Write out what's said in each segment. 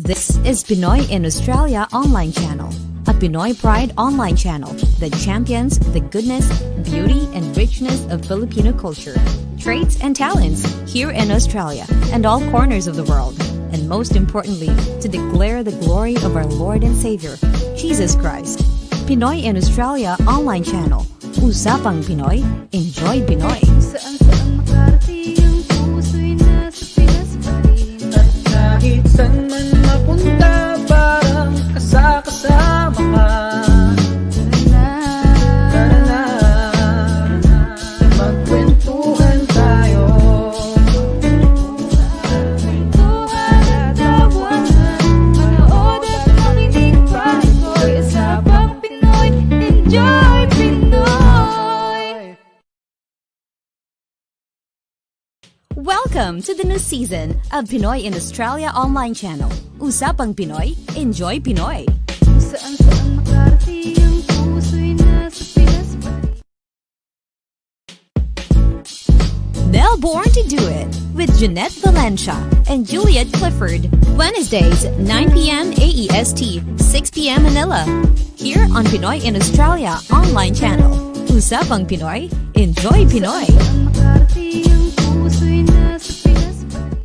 This is Pinoy in Australia online channel, a Pinoy pride online channel that champions the goodness, beauty, and richness of Filipino culture, traits, and talents here in Australia and all corners of the world. And most importantly, to declare the glory of our Lord and Savior, Jesus Christ. Pinoy in Australia online channel. Usapang Pinoy, enjoy Pinoy. Saan-saan makarating ang puso'y nasa Pinas pa rin. At kahit saan man mapunta, parang kasama ka. Tara na, magkwentuhan tayo. Kwentuhan at tawanan, manood at makinig pa. Ito'y Usapang Pinoy, enjoy Pinoy! Welcome to the new season of Pinoy in Australia online channel. Usapang Pinoy, enjoy Pinoy. Saan-saan makarating ang puso'y nasa Pinas pa rin. Melbourne to do it with Jeanette Valencia and Juliet Clifford. Wednesdays, 9 p.m. AEST, 6 p.m. Manila. Here on Pinoy in Australia online channel. Usapang Pinoy, enjoy Pinoy. Saan makarating ang puso'y nasa Pinas pa rin.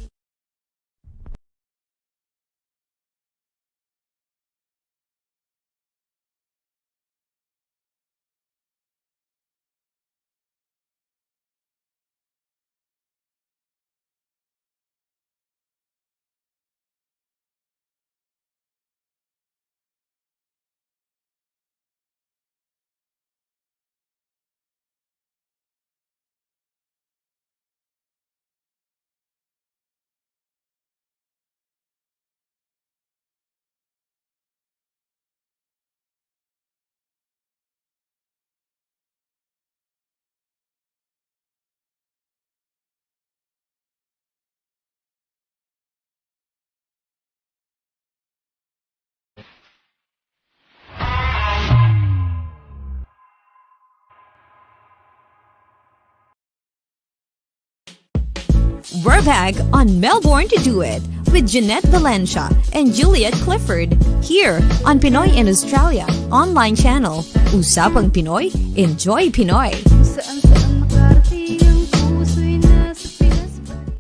We're back on Melbourne to do it with Jeanette Valencia and Juliet Clifford here on Pinoy in Australia online channel. Usapang Pinoy, enjoy Pinoy. Saan-saan makarating ang puso'y nasa Pinas pa rin.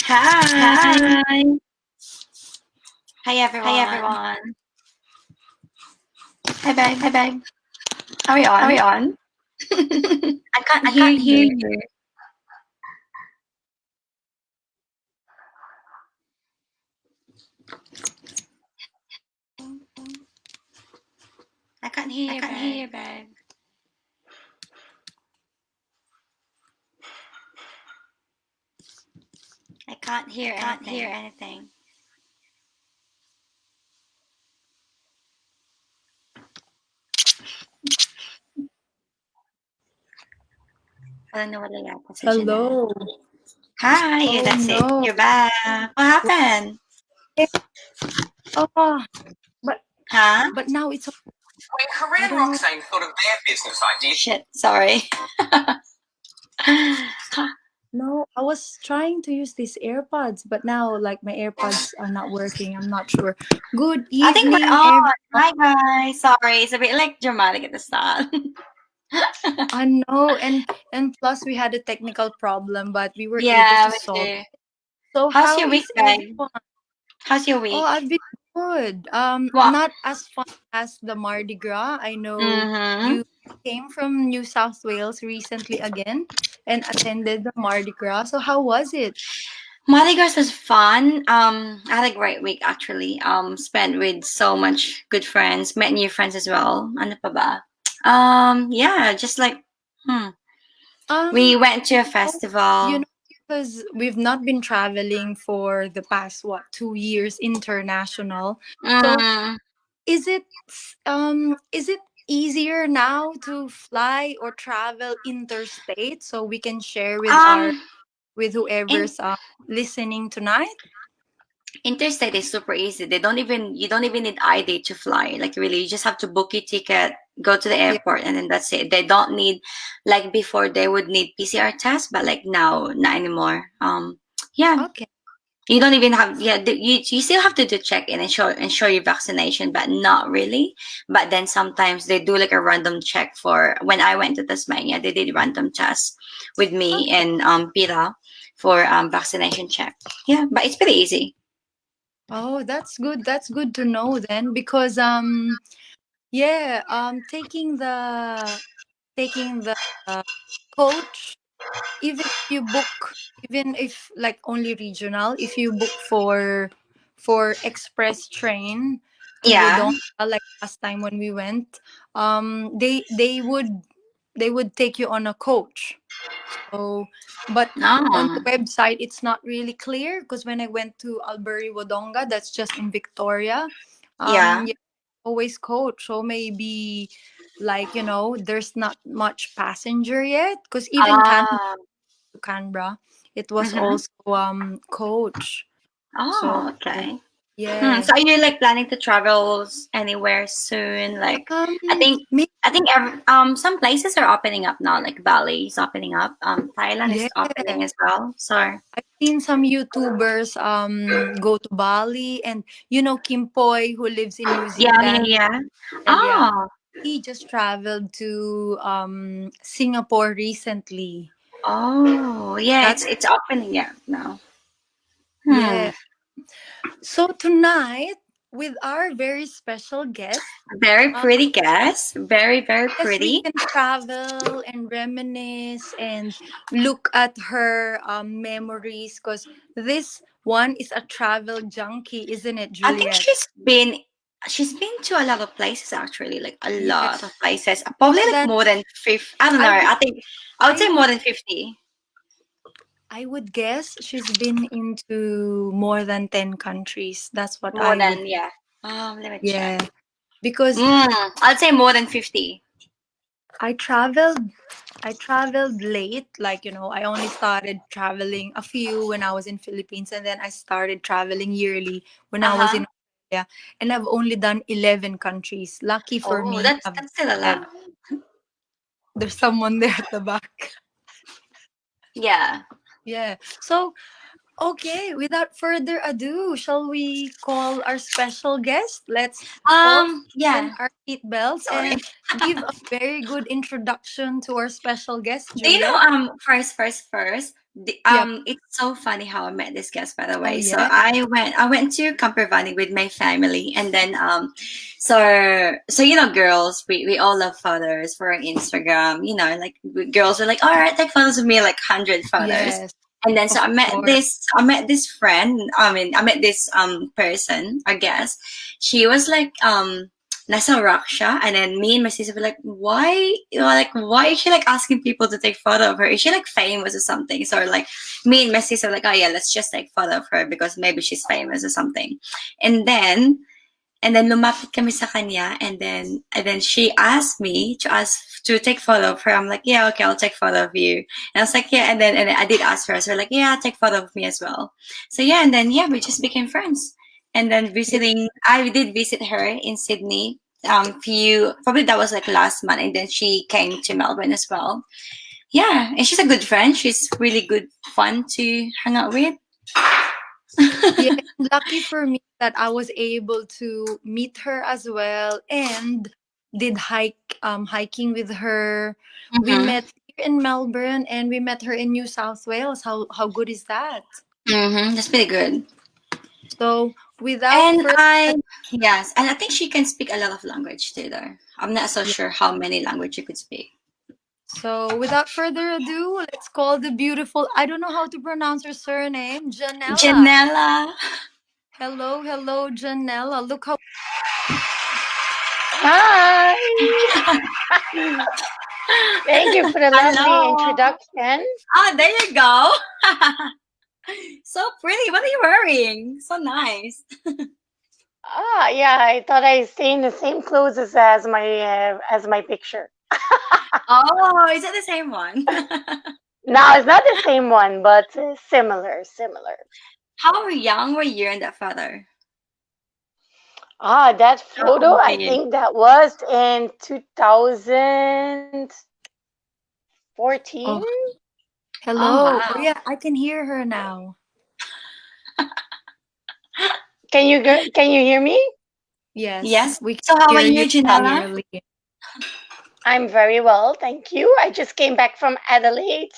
Hi. Hi everyone. Hi everyone. Hi babe. Hi babe. Are we on? Are we on? I can't hear you. I can't hear you, babe. I can't hear anything. Wala na wala yata si Jeanette. Hello. Hi, Oh, that's no. it. You're back. What happened? Oh, Huh? but now it's When Corinne and Roxanne thought of their business idea, Shit, sorry. no. I was trying to use these AirPods, but now like my AirPods are not working. I'm not sure. Good evening, I think we're on. Hi guys. Sorry, it's a bit like dramatic at the start. I know, and plus we had a technical problem, but we were Yeah, able to we solve. do. So How's how your week, is babe? everyone? How's your week? Oh, I've been good. What? Not as fun as the Mardi Gras. I know Mm-hmm. you came from New South Wales recently again and attended the Mardi Gras. So how was it? Mardi Gras was fun. I had a great week actually. Spent with so much good friends, met new friends as well. Ano pa ba? Yeah, just like we went to a festival. You know, because we've not been traveling for the past 2 years international. So Mm. is it easier now to fly or travel interstate so we can share with In, whoever's listening tonight? interstate is super easy. You don't even need ID to fly. Like really, you just have to book your ticket, go to the Yeah. airport, and then that's it. They don't need, like before they would need PCR test, but like now not anymore. Yeah, Okay. you don't even have, yeah, you still have to do check-in and show your vaccination, but not really. But then sometimes they do like a random check. For when I went to Tasmania, they did random tests with me Okay. and Pira for vaccination check. Yeah, but it's pretty easy. Oh, that's good. That's good to know then, because yeah, taking the coach, even if you book, even if like only regional, if you book for express train to Yeah. Wodonga, like last time when we went, they would take you on a coach. So, but on the Oh, website, it's not really clear, because when I went to Albury Wodonga, that's just in Victoria. yeah. Yeah, always coach. So maybe, like, there's not much passenger yet, because even Ah. Canberra, it was Mm-hmm. also coach. So Oh, okay. yeah. So are you like planning to travel anywhere soon? Like, I think Maybe, some places are opening up now. Like Bali is opening up. Thailand is yeah. opening as well. So I've seen some YouTubers go to Bali, and Kim Poi, who lives in New yeah, yeah, Zealand, yeah. Australia. Oh, He just traveled to Singapore recently. oh, yeah. That It's opening up now. Hmm. Yeah. So tonight, with our very special guest, Very uh, pretty guest. Very, very yes, we pretty. can travel and reminisce and look at her memories, because this one is a travel junkie, isn't it, I think Juliet? she's been to a lot of places actually, like a Yeah, lot of places. Probably more like than more than 50. I don't know. I would I think I would I say would more than 50. I would guess she's been into more than 10 countries. That's what More I would. than, yeah. Let me check. Yeah, because I'd say more than 50. I traveled I traveled late. Like, I only started traveling a few when I was in Philippines, and then I started traveling yearly when I was Uh-huh. in Australia. And I've only done 11 countries. Lucky for Oh, me, that's I've that's still a done 11. lot. There's someone there at the back. Yeah. Yeah. So, okay, without further ado, shall we call our special guest? Let's all fasten Yeah. our seat belts Sorry. and give a very good introduction to our special guest, Do you know, Juliet. first, Yep. it's so funny how I met this guest, by the Oh, way. So yeah. I went to Campervani with my family, and then so girls, we all love photos for our Instagram. Like girls are like, all right, take photos of me, like 100 photos. Yes, And then so of course. I met this friend. I met this person, I guess. She was like nasa rock siya, and then me and my sister were like, why, why is she like asking people to take photo of her? Is she like famous or something? So like me and my sister were like, oh yeah, let's just take photo of her because maybe she's famous or something. And then lumapit kami sa kanya, and then she asked me to take photo of her. I'm like, yeah, okay, I'll take photo of you. And I was like, yeah, and then I did ask her. So we're like, yeah, take photo of me as well. So yeah, and then yeah, we just became friends. And then Yeah. I did visit her in Sydney. Few Probably that was like last month, and then she came to Melbourne as well. Yeah, and she's a good friend. She's really good, fun to hang out with. Yeah, and lucky for me that I was able to meet her as well, and did hiking with her. We Mm-hmm. met here in Melbourne, and we met her in New South Wales. How good is that? Mm-hmm. That's pretty good. So without And further yes, and I think she can speak a lot of language too, though. I'm not so yeah. sure how many language she could speak. Without further ado, let's call the beautiful, I don't know how to pronounce her surname, Jeanella. Janella. Hello, hello, Jeanella. Look how Hi. Thank you for the lovely Hello. introduction. There you go. So pretty. What are you wearing? So nice. Yeah, I thought I stay in the same clothes as my picture. Oh, is it the same one? No, it's not the same one, but similar. How young were you in that photo? That How photo, old are I you? think that was in 2014. Oh, Oh hello. Oh wow. yeah, I can hear her now. Can you hear me? Yes, Yes. we can So how are hear you, you Jeanella? clearly. I'm very well, thank you. I just came back from Adelaide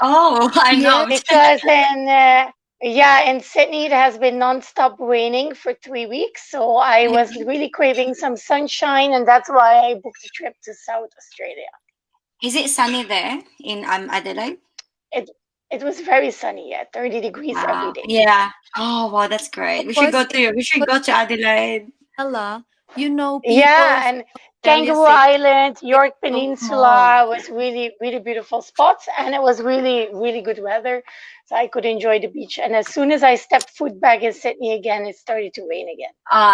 Oh, I Yeah. know. because in Sydney it has been non-stop raining for 3 weeks, so I Yeah. was really craving some sunshine, and that's why I booked a trip to South Australia. Is it sunny there in Adelaide? It it was very sunny, yeah, 30 degrees every Wow. day. Yeah. Oh wow, that's great. It We should was go to Adelaide. Ella. You know, people Yeah, from and Australia Kangaroo say Island, it's York so small. Peninsula was really, really beautiful spots, and it was really, really good weather, so I could enjoy the beach. And as soon as I stepped foot back in Sydney again, it started to rain again.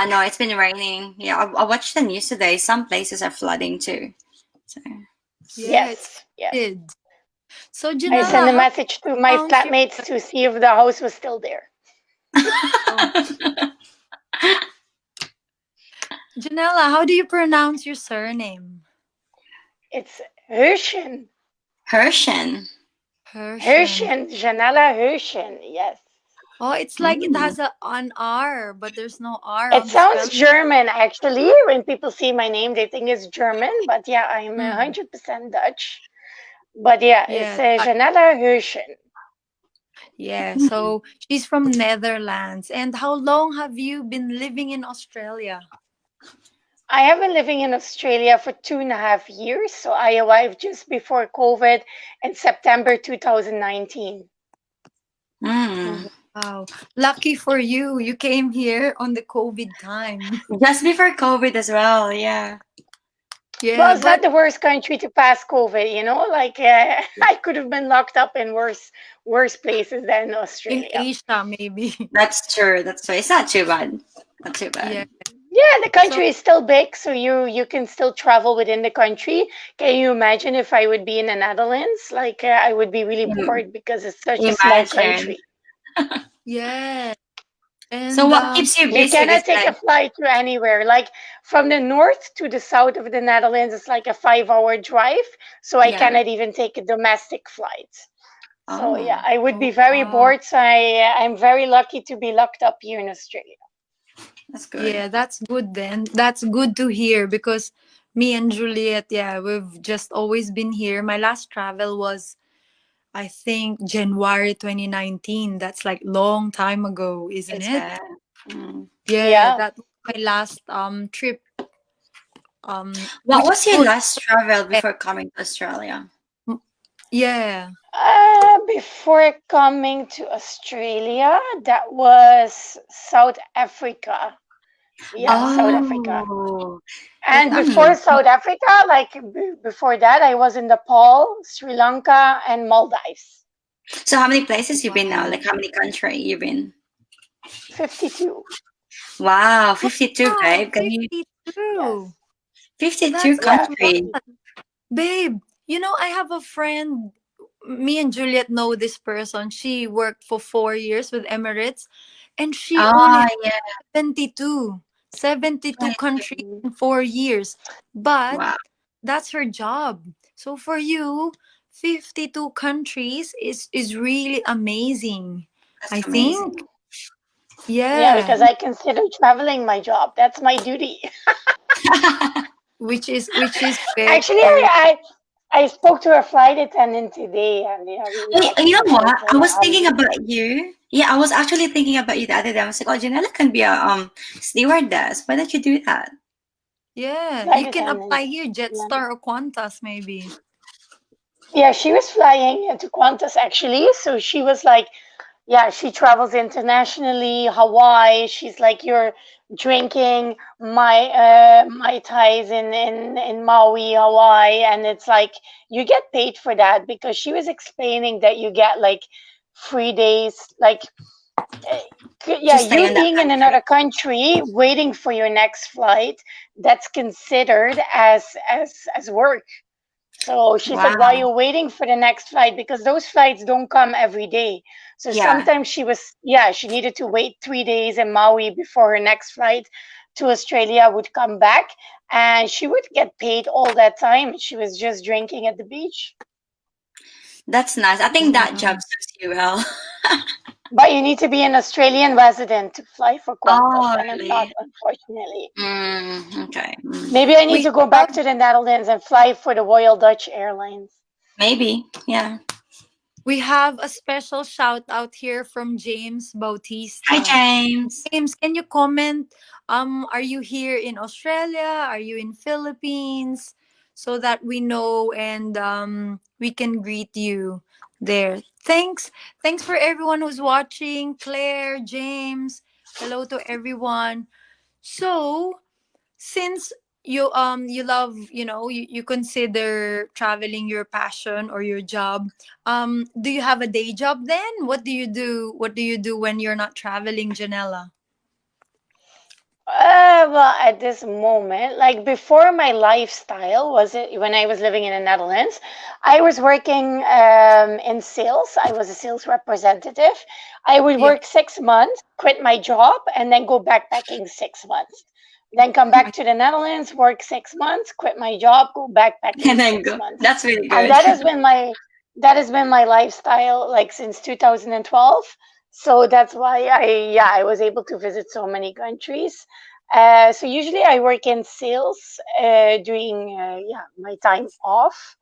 No, it's been raining. Yeah, I watched the news today. Some places are flooding too. So. Yeah, it's Yes, yes. did. So I sent Janella, a how do you message to my pronounce your flatmates to see if the house was still there. oh Janella, how do you pronounce your surname? It's Heusschen. Heusschen. Heusschen. Heusschen, Jeanella Heusschen, yes. Oh, it's like it Mm. has an R, but there's no R It on the sounds spelling. German actually. When people see my name, they think it's German, but yeah, I'm Mm, 100% Dutch. But yeah, it's yeah, Jeanella Heusschen. yeah. So she's from Netherlands. And how long have you been living in Australia? I have been living in Australia for 2.5 years. So I arrived just before COVID in September 2019. Mm. Oh, wow. Lucky for you. You came here on the COVID time. Just before COVID as well. Yeah. Well, Yeah, it's not but the worst country to pass COVID, you know. Like I could have been locked up in worse places than in Australia. Asia, maybe. That's true. That's true. It's not too bad. Not too Yeah. bad. Yeah, the So, country is still big, so you can still travel within the country. Can you imagine if I would be in the Netherlands? Like I would be really Im- bored because it's such a small Imagine. country. yeah. So And what keeps you You busy cannot take besides? a flight to anywhere. Like from the north to the south of the Netherlands, it's like a 5-hour drive. So I Yeah. cannot even take a domestic flight. So yeah, Oh, I would be oh very wow. bored. So I'm very lucky to be locked up here in Australia. that's good. Yeah, that's good then. That's good to hear because me and Juliet, yeah, we've just always been here. My last travel was I think January 2019. That's like long time ago, isn't Is it? that? Mm. Yeah, Yeah. that was my last trip What which is was your good. last travel before coming to Australia? Yeah. Before coming to Australia, that was South Africa. Yeah, South Ah, Africa. Oh, And that's before mm. South Africa, like before that, I was in Nepal, Sri Lanka, and Maldives. So how many places you been now? wow. Like how many country you been? 52. Wow, 52, Wow, babe. Can you 52. Yes. 52 That's a Yeah, countries? lot. Babe, you know, I have a friend. Me and Juliet know this person. She worked for 4 years with Emirates and she only Oh, had yeah. 72, 72 countries 22. in 4 years. But Wow, that's her job. So for you, 52 countries is really amazing. that's I amazing. think. yeah, Yeah. because I consider traveling my job. That's my duty. Which is very, Actually, very I spoke to a flight attendant today, and they are really Hey, you know flexible. what? So I yeah, was thinking about you. Yeah, I was actually thinking about you the other day. I was like, oh, Janella can be a stewardess. Why don't you do that? yeah. flight You can attendant. apply here, Yeah. Jetstar or Qantas maybe. Yeah, she was flying to Qantas actually. So she was like, yeah, she travels internationally, Hawaii. She's like, you're drinking my tais in Maui, Hawaii, and it's like you get paid for that because she was explaining that you get like 3 days, like eh, To yeah, stay you in that being in country. another country waiting for your next flight, that's considered as work. So she said, while Wow. you're waiting for the next flight, because those flights don't come every day. So Yeah. sometimes she needed to wait 3 days in Maui before her next flight to Australia would come back, and she would get paid all that time. She was just drinking at the beach. That's nice. I think that job Wow. suits you well. But you need to be an Australian resident to fly for Qantas, Oh, and I'm not, really? unfortunately. Okay. Maybe I need We to go have back to the Netherlands and fly for the Royal Dutch Airlines. Maybe. Yeah. we have a special shout out here from James Hi, Bautista. James. James, can you comment? Are you here in Australia? Are you in Philippines? So that we know and we can greet you there. Thanks for everyone who's watching. Claire, James, hello to everyone. So since you love, you consider traveling your passion or your job, do you have a day job then? What do you do when you're not traveling, Janella? Well, at this moment, like before my lifestyle was it when I was living in the Netherlands, I was working in sales. I was a sales representative. I would Yep. work 6 months, quit my job, and then go backpacking 6 months. Then come back to the Netherlands, work 6 months, quit my job, go backpacking And then six go. months. That's really And good. that has been my lifestyle like since 2012. So that's why I was able to visit so many countries. So usually I work in sales during my time off,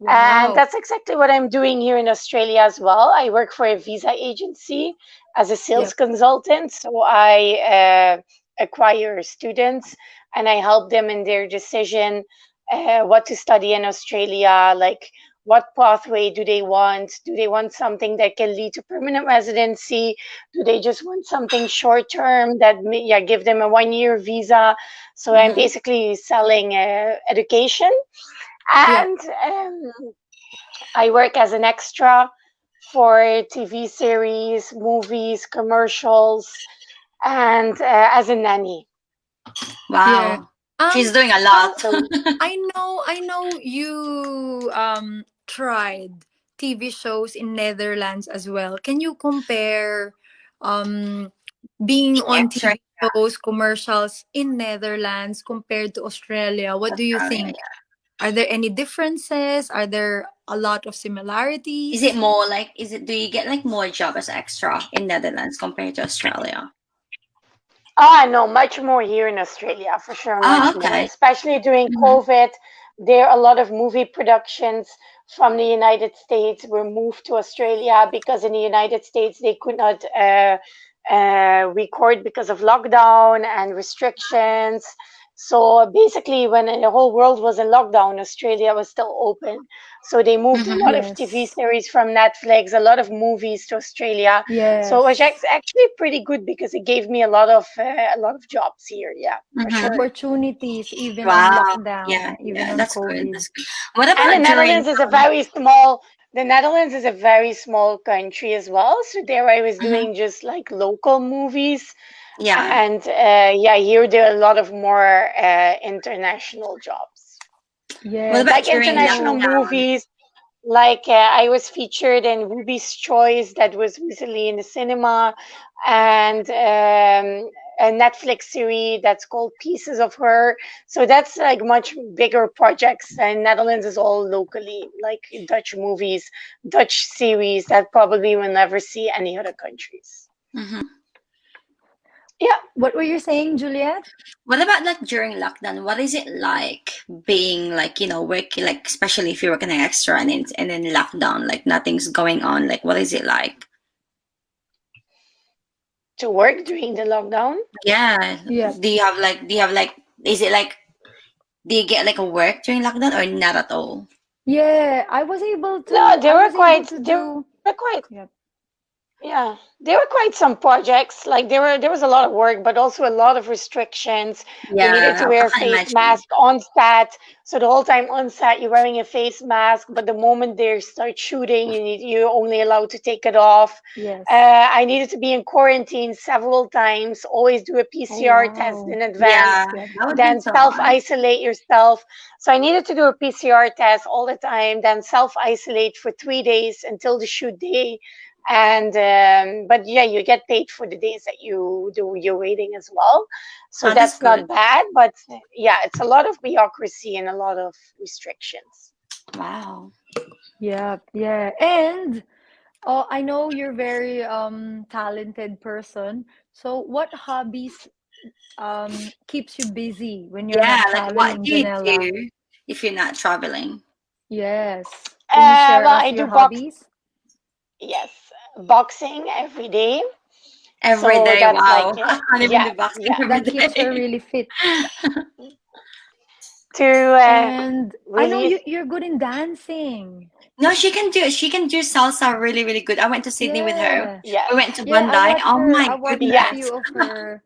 and Wow. that's exactly what I'm doing here in Australia as well. I work for a visa agency as a sales Yep. consultant, so I acquire students and I help them in their decision what to study in Australia, like what pathway do they want? Do they want something that can lead to permanent residency? Do they just want something short term that give them a 1 year visa? So I'm Hmm. basically selling education, Yep. and I work as an extra for TV series, movies, commercials, and as a nanny. Yeah. Wow. Um She's doing a how lot. So I know you tried TV shows in Netherlands as well. Can you compare um being Being on extra TV shows, commercials in Netherlands compared to Australia? What in do you Australia. think? Are there any differences? Are there a lot of Is it similarities? more like, do you get like more job as extra in Netherlands compared to Australia? no, much more here in Australia, for sure, Oh, much more. okay. Especially during Hmm. COVID, there are a lot of movie productions from the United States were moved to Australia because in the United States they could not record because of lockdown and restrictions. So basically, when the whole world was in lockdown, Australia was still open. So they moved a Hmm. lot of TV Yes. series from Netflix, a lot of movies to Australia. So it was Yes. actually pretty good because it gave me a lot of jobs here. Yeah, for Hmm. sure. Opportunities even on Wow. Yeah, lockdown, even yeah, on that's good. COVID. That's good. What And about during? The Netherlands is a very small country as well. So there I was Mhm. doing just like local movies, Yeah. and here there are a lot of more international jobs, What Yes. about like during international So lockdown? movies. Like I was featured in Ruby's Choice that was recently in the cinema, and a Netflix series that's called Pieces of Her. So that's like much bigger projects. And Netherlands is all locally, like Dutch movies, Dutch series that probably will never see any other countries. Hmm. Yeah. what were you saying, Juliet? What about like during lockdown? What is it like being like, working, like especially if you're working an extra and then lockdown, like nothing's going on. Like what is it like? To work during the lockdown. Yeah. Yep. Do you have like is it like, do you get like a work during lockdown or not at all? Yeah, I was able No, to I was able to they were do. quite Yep. Yeah, there were quite some projects. Like there was a lot of work, but also a lot of restrictions. You needed to Yeah, I wear a can face imagine. mask on set. So the whole time on set, you're wearing a face mask. But the moment they start shooting, you're only allowed to take it off. Yes. I needed to be in quarantine several times. Always do a Oh PCR test wow. in advance. Yeah, Yep. that would be Then so self hard. isolate yourself. So I needed to do a PCR test all the time. Then self isolate for 3 days until the shoot day, And but yeah, you get paid for the days that you do your waiting as well, so Oh, that's that's not good. bad. But yeah, it's a lot of bureaucracy and a lot of restrictions. Wow. Yeah, yeah. And oh, I know you're very talented person. So what hobbies keeps you busy when you're Yeah, not like what traveling, do you Janella? do if you're not traveling? Yes. Can you share Well, us I your do box. hobbies? Yes, boxing every day. Every So day, that's wow. like I can't even yeah, do boxing yeah. every That keeps her day. really fit. To And I know really, you're good in dancing. No, she can do salsa really, really good. I went to Sydney with her. Yeah. yes. We went to Yeah, Bondi. Oh I my watch a Yeah. few goodness. of her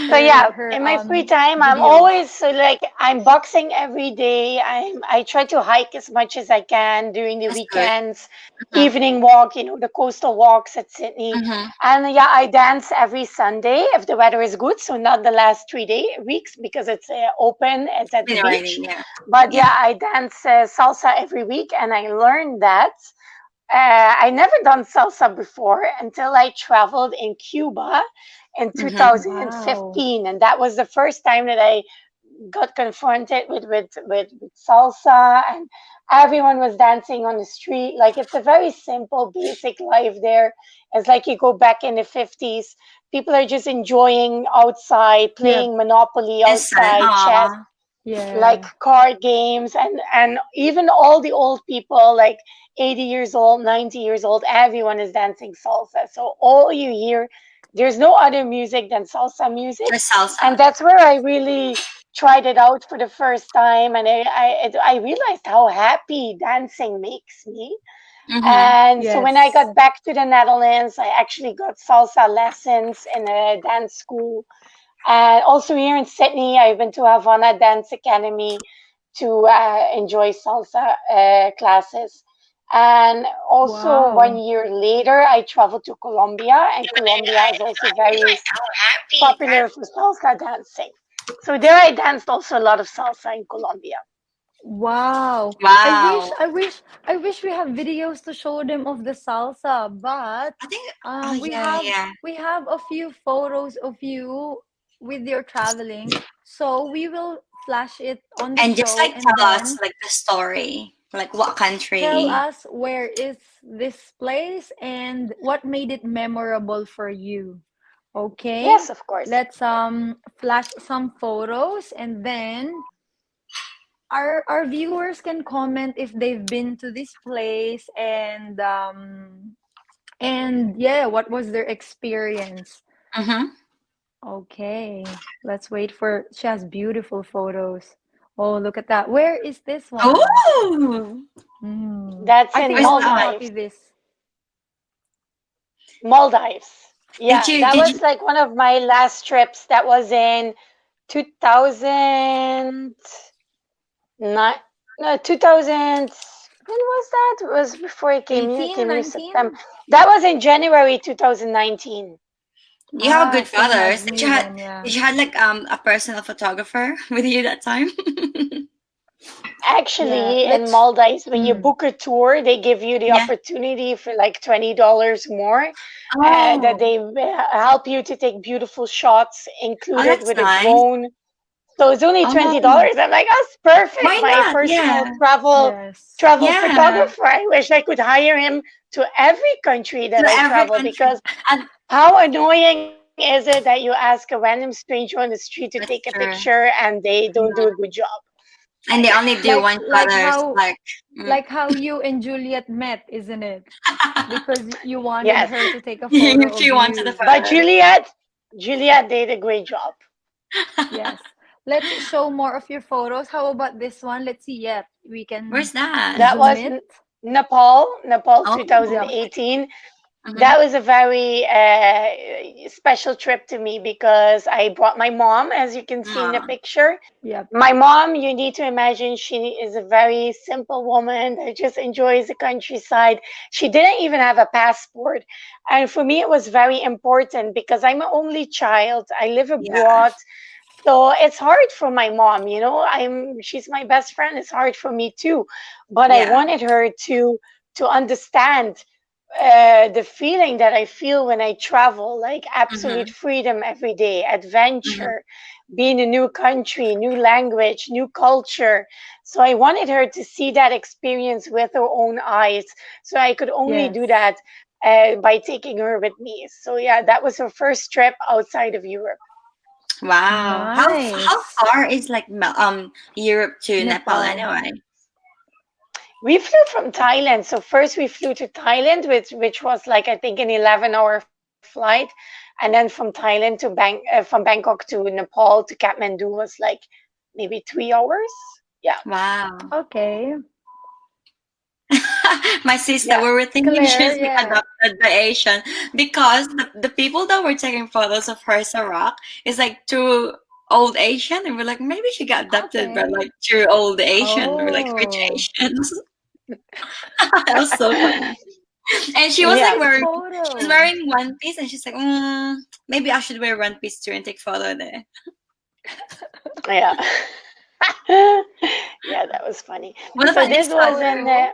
So yeah, her in my free time, I'm videos. always so like I'm boxing every day. I try to hike as much as I can during the That's good. weekends, Uh-huh. evening walk, the coastal walks at Sydney. Mm-hmm. And yeah, I dance every Sunday if the weather is good. So not the last 3 weeks because it's open. It's It's at the been beach. raining, yeah. But Yeah. yeah, I dance salsa every week, and I learned that. I never done salsa before until I traveled in Cuba in Mm-hmm. Wow. 2015, and that was the first time that I got confronted with salsa, and everyone was dancing on the street. Like it's a very simple, basic life there. It's like you go back in the 50s. People are just enjoying outside, Yep. playing Monopoly Innocent. outside, chess, Aw. like Yeah. card games, and even all the old people like 80 years old, 90 years old, everyone is dancing salsa. So all you hear, there's no other music than salsa music. Just And salsa. that's where I really tried it out for the first time, and I realized how happy dancing makes me. Mm-hmm. And so when I Yes. got back to the Netherlands, I actually got salsa lessons in a dance school, and also here in Sydney, I've been to Havana Dance Academy to enjoy salsa classes. And also one Wow. year later, I traveled to Colombia, and Colombia is also very popular for salsa dancing. So there I danced also a lot of salsa in Colombia. Wow. Wow. I wish we have videos to show them of the salsa, but I think, oh we yeah, yeah. have a few photos of you with your traveling. So we will flash it on the And just show like and tell us then like the story, like what tell country. us where is this place and what made it memorable for you. Okay? Yes, of course. Let's flash some photos and then our viewers can comment if they've been to this place and yeah, what was their experience. Mm-hmm. Okay, let's wait for she has beautiful photos. Oh, look at that. Where is this one? Oh, That's I in think I where's want to that one? copy Maldives. this. Maldives. Did Yeah, you that did you was like one of my last trips. That was in 2000. Not, no, 2000. When was that? It was before I came here. I 18, came here September. 19? That was in January 2019. you have Ah, good same photos? as Did me you had then, yeah. did you had like a personal photographer with you that time? Yeah, Actually, in let's Maldives, when you mm, book a tour, they give you the Yeah. opportunity for like $20 more. That Oh, they help you to take beautiful shots, oh, included that's with a nice. drone. So it's only Oh, $20. I'm like, that's perfect. why My not? personal Yeah, yes. travel yeah. photographer. I wish I could hire him to every country To that I every travel, country, because and how annoying is it that you ask a random stranger on the street to take a that's true. picture and they don't do a Mhm. good job? And Like, they only do Like one like colors, how like. Mm. like how you and Juliet met, isn't it? Because you wanted yes. her to take a You photo of she wanted the you. But photo. Juliet did a great job. Yes. Let's show more of your photos. How about this one? Let's see. Yep, we can Where's that? That zoom was it. Nepal Oh, 2018. mm-hmm. That was a very special trip to me because I brought my mom, as you can see in the Oh, picture. Yep. My mom, you need to imagine, she is a very simple woman that just enjoys the countryside. She didn't even have a passport. And for me, it was very important because I'm an only child. I live yeah, abroad. So it's hard for my mom, she's my best friend. It's hard for me too. But I yeah. wanted her to understand, the feeling that I feel when I travel, like absolute Mm-hmm. freedom every day, Mm-hmm. adventure, be in a new country, new language, new culture. So I wanted her to see that experience with her own eyes. So I could only do Yes. that by taking her with me. So yeah, that was her first trip outside of Europe. Wow. How Nice. far is like Europe to Nepal Nepal. anyway? We flew from Thailand. So first we flew to Thailand, which was like I think an 11-hour flight, and then from Thailand to from Bangkok to Nepal to Kathmandu was like maybe 3 hours. Yeah, Wow. Okay. My sister, yeah, we were thinking Claire, she's being yeah. adopted by Asian because the people that were taking photos of her Sarak is like two old Asian, and we're like, maybe she got adopted by Okay. like two old Asian or like rich Oh. Asians. That was so funny. And she was like yeah, Nice wearing, she's photo. wearing one piece, and she's like, maybe I should wear one piece too and take photo there. yeah. Yeah, that was funny. What So about you, this was in Sally?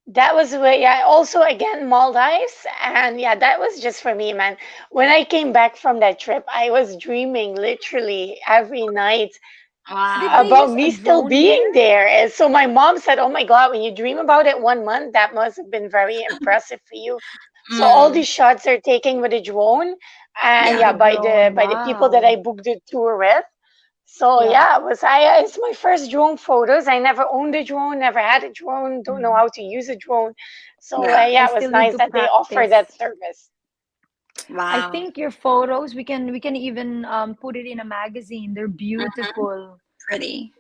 that was where, yeah, also again Maldives, and yeah, that was just for me, man. When I came back from that trip, I was dreaming literally every night Did they Wow. about use a me still drone there? being there. And so my mom said, "Oh my God, when you dream about it 1 month, that must have been very impressive for you." So all Mm, these shots are taken with a drone, and With yeah. yeah, a drone. by the people that I Wow. booked the tour with. So Yeah. yeah, it's my first drone photos. I never owned a drone, never had a drone, don't know Mm. how to use a drone. So Yeah. I yeah, it was still need nice to that they offer that practice. service. I Wow. think your photos we can even put it in a magazine. They're Mhm. beautiful. Pretty.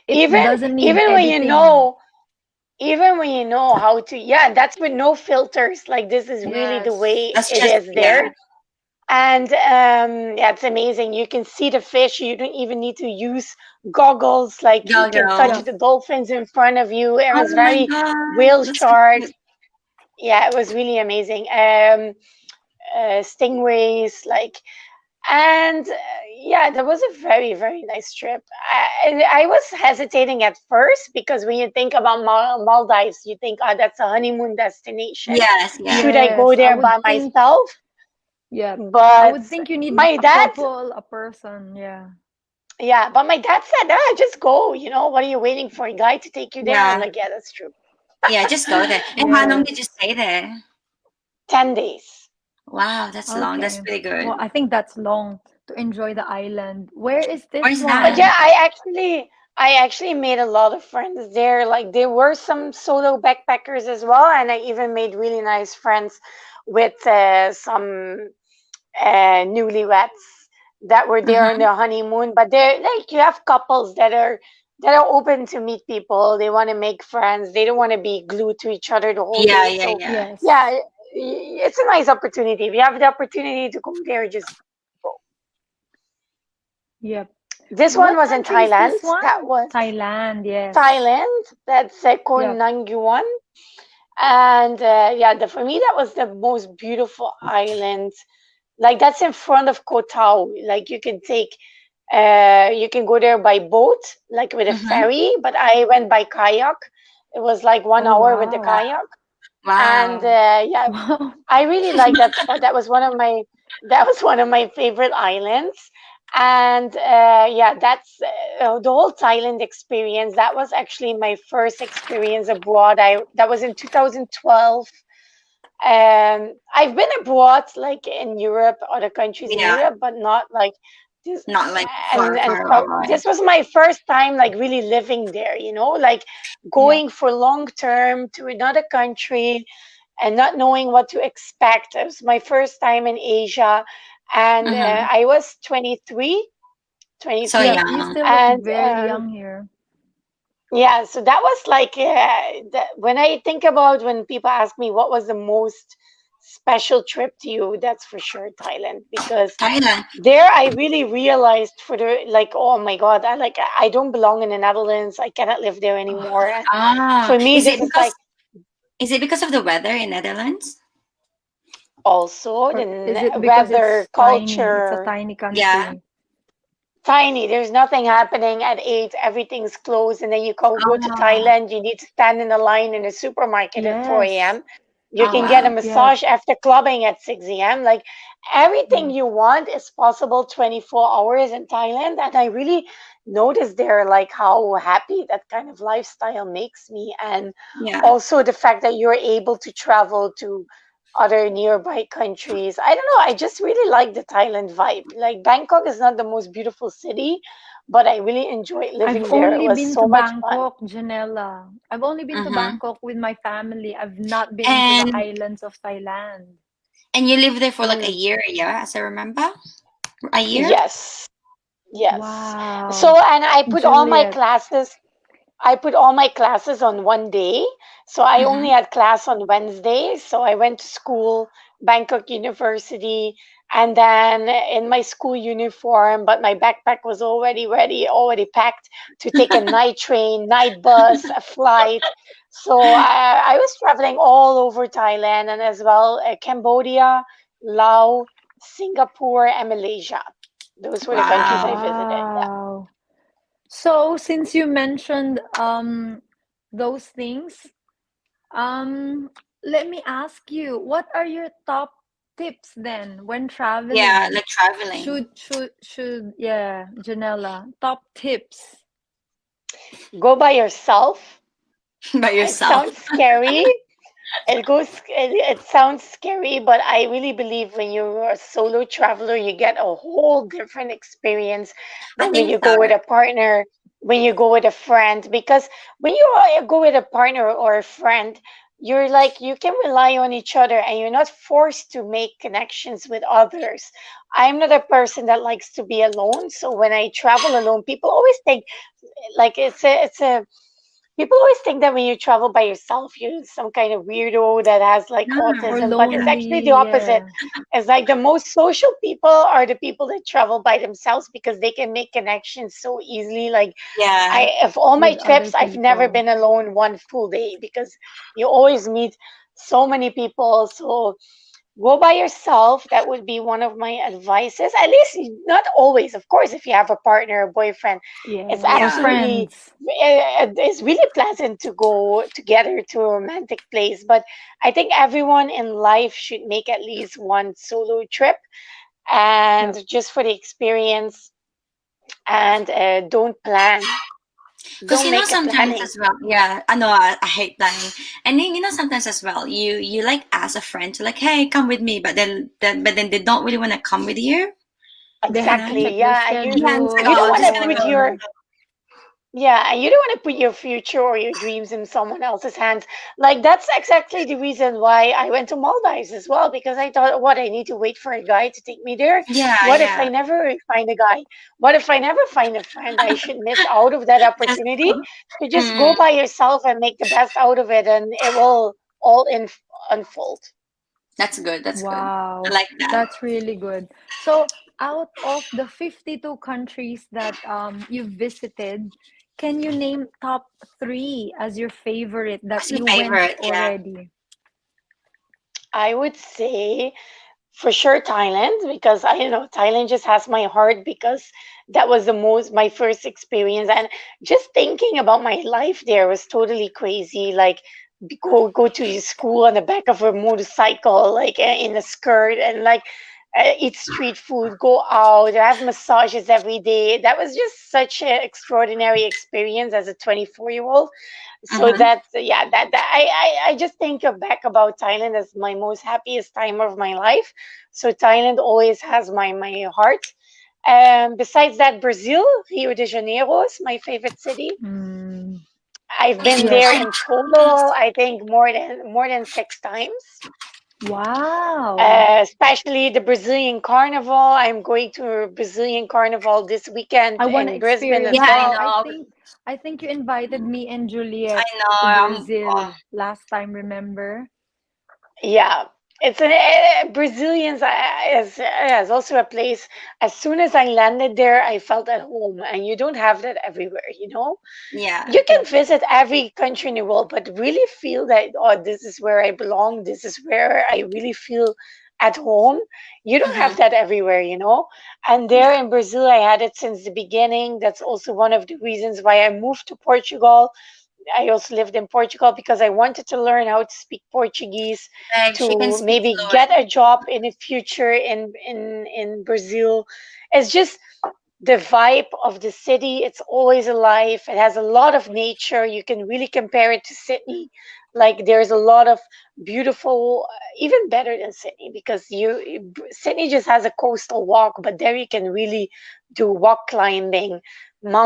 It Even doesn't need even when you editing. know even when you know how to, yeah, that's with no filters. Like this is really the Yes. way That's it just is yeah. there. And yeah, it's amazing. You can see the fish. You don't even need to use goggles. Like you Go can touch Yeah. girl. the dolphins in front of you. It was Oh my very god. whale That's so sharks. cute. Yeah, it was really amazing. Stingrays, like, and yeah, that was a very nice trip. And I was hesitating at first because when you think about Maldives, you think, oh, that's a honeymoon destination. Yes, Should yeah. I go Yes. I there would by think, myself? yeah. I But would think you need my a dad, couple, a person. Yeah. yeah, but my dad said, ah, just go. What are you waiting for? A guy to take you there? I'm Yeah. like, yeah, that's true. Yeah, just go there. And how long Yes. did you stay there? 10 days. Wow, that's long. That's Okay. pretty Well, good. I think that's long to enjoy the island. Where is this Where's But that? yeah, one? I actually made a lot of friends there. Like there were some solo backpackers as well, and I even made really nice friends with some newlyweds that were there on Mm-hmm. their honeymoon. But they're like you have couples that are open to meet people. They want to make friends. They don't want to be glued to each other the whole Yeah, day. yeah, So yeah. yeah, Yes. it's a nice opportunity. If you have the opportunity to go there, just go. Yep. This one What was in country is Thailand. this one? That was Thailand. Yes. Thailand. That's Koh Yep. Nanguan. And yeah, for me, that was the most beautiful island. Like that's in front of Koh Tao. Like you can go there by boat, like with a Mm-hmm. ferry. But I went by kayak. It was like one Oh, hour with the wow. kayak. And Wow. yeah, Wow. I really like that spot. That was one of my favorite islands. And yeah, that's the whole Thailand experience. That was actually my first experience abroad. I That was in 2012. I've been abroad, like in Europe, other countries in Yeah. Europe, but not like this. Not like And far away. this was my first time, like really living there. Like Yep. going for long term to another country and not knowing what to expect. It was my first time in Asia, and Mm-hmm. I was 23, So 23, Yep. You young. still look and very young here. yeah, so that was like when I think about when people ask me what was the most special trip to you, that's for sure Thailand, because Thailand. there I really realized for the like, oh my God, I don't belong in the Netherlands. I cannot live there anymore. And Ah, for me, this is like is it because of the weather in Netherlands? also the Or is it because weather, it's tiny? It's a culture, tiny Yeah. country. tiny. There's nothing happening at 8. Everything's closed. And then you go to Oh. Thailand. You need to stand in a line in a supermarket at 4 Yes. a.m. You Oh can get a wow. Yes. massage after clubbing at 6 a.m. Like everything Yes. you want is possible 24 hours in Thailand. And I really noticed there like how happy that kind of lifestyle makes me. And Yeah. also the fact that you're able to travel to other nearby countries. I don't know. I just really like the Thailand vibe. Like Bangkok is not the most beautiful city, but I really enjoyed I've living there. It only was been to so much fun. Bangkok, Janella. I've only been to Mm-hmm. Bangkok with my family. I've not been into the And islands of Thailand. you lived there for like a So, year, yeah, as I remember. A year? Yes. Yes. So, wow. and Juliet. I put all my classes on one day. So I only Mm-hmm. had class on Wednesday. So I went to school, Bangkok University, and then in my school uniform, but my backpack was already ready, already packed to take a night train, night bus, a flight. So I was traveling all over Thailand and as well Cambodia, Laos, Singapore, and Malaysia. Those were the countries I Wow. visited. Wow. So, since you mentioned those things, um let me ask you, what are your top tips then when Yeah, traveling? like traveling Should yeah, Janella, top tips. Go by yourself. by It yourself. sounds scary. It sounds scary, but I really believe when you're a solo traveler, you get a whole different experience I than when think you so. go with a partner, when you go with a friend. Because when you go with a partner or a friend, you're like you can rely on each other and you're not forced to make connections with others. I'm not a person that likes to be alone, so when I travel alone, people always think like it's a people always think that when you travel by yourself, you're some kind of weirdo that has like No. Or autism, but it's actually the lonely, opposite. yeah. It's like the most social people are the people that travel by themselves because they can make connections so easily. Like Yeah. of all my With other trips, I've never people. been alone one full day because you always meet so many people. So go by yourself. That would be one of my advices. At least not always, of course. If you have a partner, a boyfriend, it's Yeah, or Yeah. absolutely friends. it's really pleasant to go together to a romantic place. But I think everyone in life should make at least one solo trip, and Yep. just for the experience. And don't plan. Because Don't make a sometimes planning. as well, yeah, I know I hate planning, and then sometimes as well, you like ask a friend to like, hey, come with me, but then they don't really want to come with you, They have to and Exactly. check their yeah, and it's like, You oh, don't I'm schedule want just to gonna put go. your or Yeah, and you don't want to put your future or your dreams in someone else's hands. Like that's exactly the reason why I went to Maldives as well, because I thought, what, I need to wait for a guy to take me there? Yeah, What if I yeah, never find a guy? What if I never find a friend? I should miss out of that just opportunity. So just go mm, by yourself and make the best out of it, and it will all unfold. that's good. That's good. I wow, like that. that's really good. So, out of the 52 countries that you've visited, can you name top 3 as your favorite that That's my you went favorite. Yeah. already? I would say for sure Thailand, because I you know Thailand just has my heart, because that was the most my first experience, and just thinking about my life there was totally crazy. Like go to school on the back of a motorcycle, like in a skirt, and like eat street food, go out, have massages every day. That was just such an extraordinary experience as a 24-year-old. So Mm-hmm. that I just think back about Thailand as my most happiest time of my life. So Thailand always has my heart. Besides that, Brazil, Rio de Janeiro is my favorite city. Mm, I've been there yes. in total, I think more than 6 times. Wow. Especially the Brazilian Carnival. I'm going to Brazilian Carnival this weekend I want to in Brisbane as Yeah, experience I that. well. know. I think you invited me and I Juliet to know. Oh, Brazil last time, remember? Yeah, it's an Brazilians is also a place. As soon as I landed there, I felt at home, and you don't have that everywhere. yeah. You can Yep. visit every country in the world, but really feel that, oh, this is where I belong. This is where I really feel at home. You don't have Mm-hmm. that everywhere. And there Yeah. in Brazil, I had it since the beginning. That's also one of the reasons why I moved to Portugal, I also lived in Portugal because I wanted to learn how to speak Portuguese Like she can to speak maybe fluent. get a job in the future in Brazil. It's just the vibe of the city. It's always alive. It has a lot of nature. You can really compare it to Sydney. Like there's a lot of beautiful, even better than Sydney because Sydney just has a coastal walk, but there you can really do rock climbing,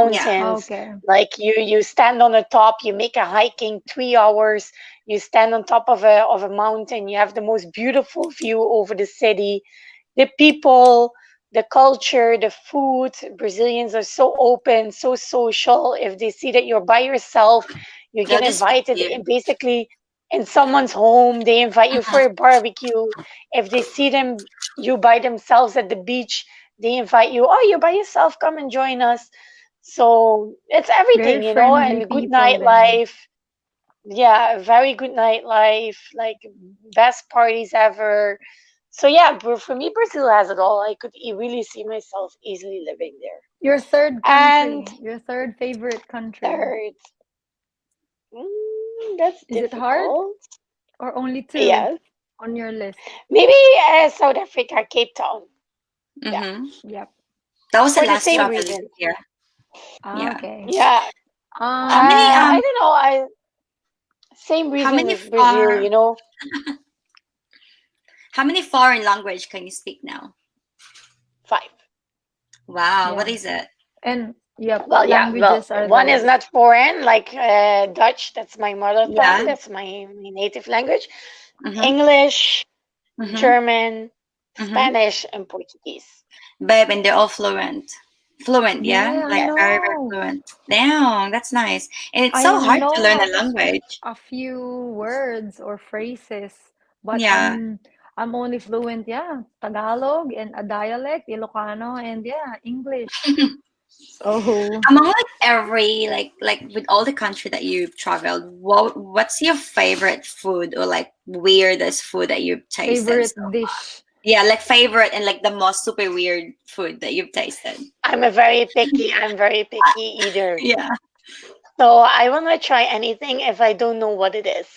Yeah. mountains. Okay. Like you stand on the top, you make a hiking 3 hours. You stand on top of a mountain. You have the most beautiful view over the city. The people, the culture, the food. Brazilians are so open, so social. If they see that you're by yourself, you They'll get just speak invited to you. in basically in someone's home. They invite you for Mhm. a barbecue. If they see them you by themselves at the beach, they invite you. Oh, you're by yourself. Come and join us. So it's Very everything, friendly and good people then. nightlife. Yeah, very good nightlife, like best parties ever. So yeah, for me, Brazil has it all. I could really see myself easily living there. Your third And country, your third favorite country. third, that's Is it hard difficult. or only two Yes, on your list? maybe South Africa, Cape Town. Yeah, Mhm. Yep. That was the for the last same What? travel this reason. year. Ah, Yeah. okay. Yeah, How many I don't know. I Same how reason many as Brazil. far how many foreign language can you speak now? Five. Wow, what Yeah. is it? And yep, Well, what yeah, well, languages are one is those? not foreign, like Dutch, that's my mother tongue, Yeah. that's my native language. Mhm. English, Mhm. German, Mhm. Spanish, and Portuguese. Babe, and they're all fluent. Fluent, yeah? Yeah, I Like Yes. very, very know. fluent. Damn, that's nice. And it's I so hard to know learn a language. a few words or phrases, but Yeah. I'm only fluent, yeah, Tagalog and a dialect, Ilocano, and yeah, English. So Among like every like with all the country that you've traveled, what's your favorite food or like weirdest food that you've tasted favorite so far? dish. Yeah, like favorite and like the most super weird food that you've tasted. I'm very picky eater. Yeah. So I will not try anything if I don't know what it is.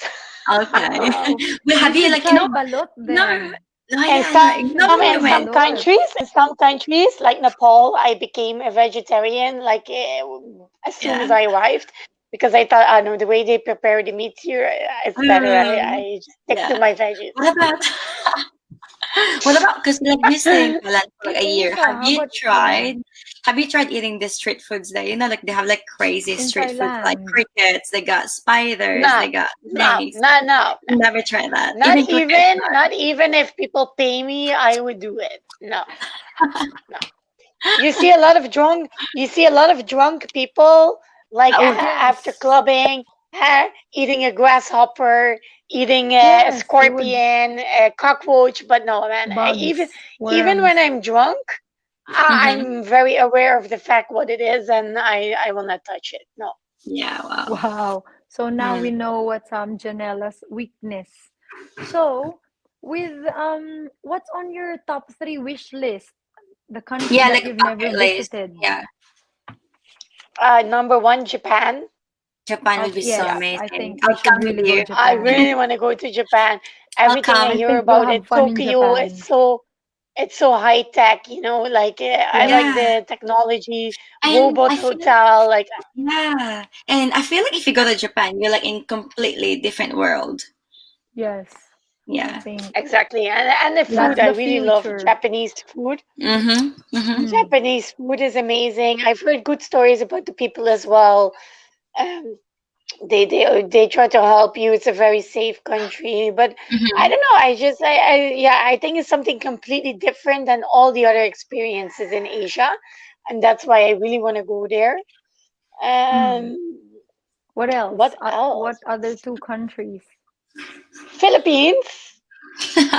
Okay. Wow. Well, You have you should like try no balot no then. no And yeah no You no should try in we some went. balot. countries like Nepal, I became a vegetarian like as soon as Yeah. I arrived because I thought, I know the way they prepare the meat here, it's better. Mm, I just stick to yeah. my veggies. What about what about because like you stay in Thailand for like In a year. Asia, how about yeah, Have you tried eating the street foods there? You know, like they have like crazy in street foods like Thailand? crickets, they got spiders, No, they got no, snakes. no, no, no. Never tried that. Even crickets. Not even if people pay me, I would do it. No, no. You see a lot of drunk people like Oh, after Yes. clubbing, eating a grasshopper, eating a Yes, they would scorpion, a cockroach. But no, man, bugs, even when worms. I'm drunk, mm-hmm. I'm very aware of the fact what it is, and I will not touch it. No. Yeah, wow. Wow. So now Mm. we know what's Janella's weakness. So with what's on your top three wish list? The country Yeah, that like a you've never bucket list. visited. Yeah. Number one, Japan. Japan would be so Yeah, Yes, I amazing. think we I'll should come with really go you. I Japan. really want to go to Japan. I'll Everything I I come. hear think you'll about it, have fun in Tokyo, Japan. it's so high tech, like I Yes. like Yeah. the technology, And robot I feel hotel, like yeah. And I feel like if you go to Japan, you're like in completely different world. Yes. I Yeah. think exactly. And the that's food, I the really love future. Japanese food. Mm-hmm. Mm-hmm. Mm. Japanese food is amazing. I've heard good stories about the people as well. Um, they try to help you. It's a very safe country, but I Mm-hmm. don't know. I think it's something completely different than all the other experiences in Asia, and that's why I really want to go there. Mm. Um, What else? what else? What other two countries? Philippines.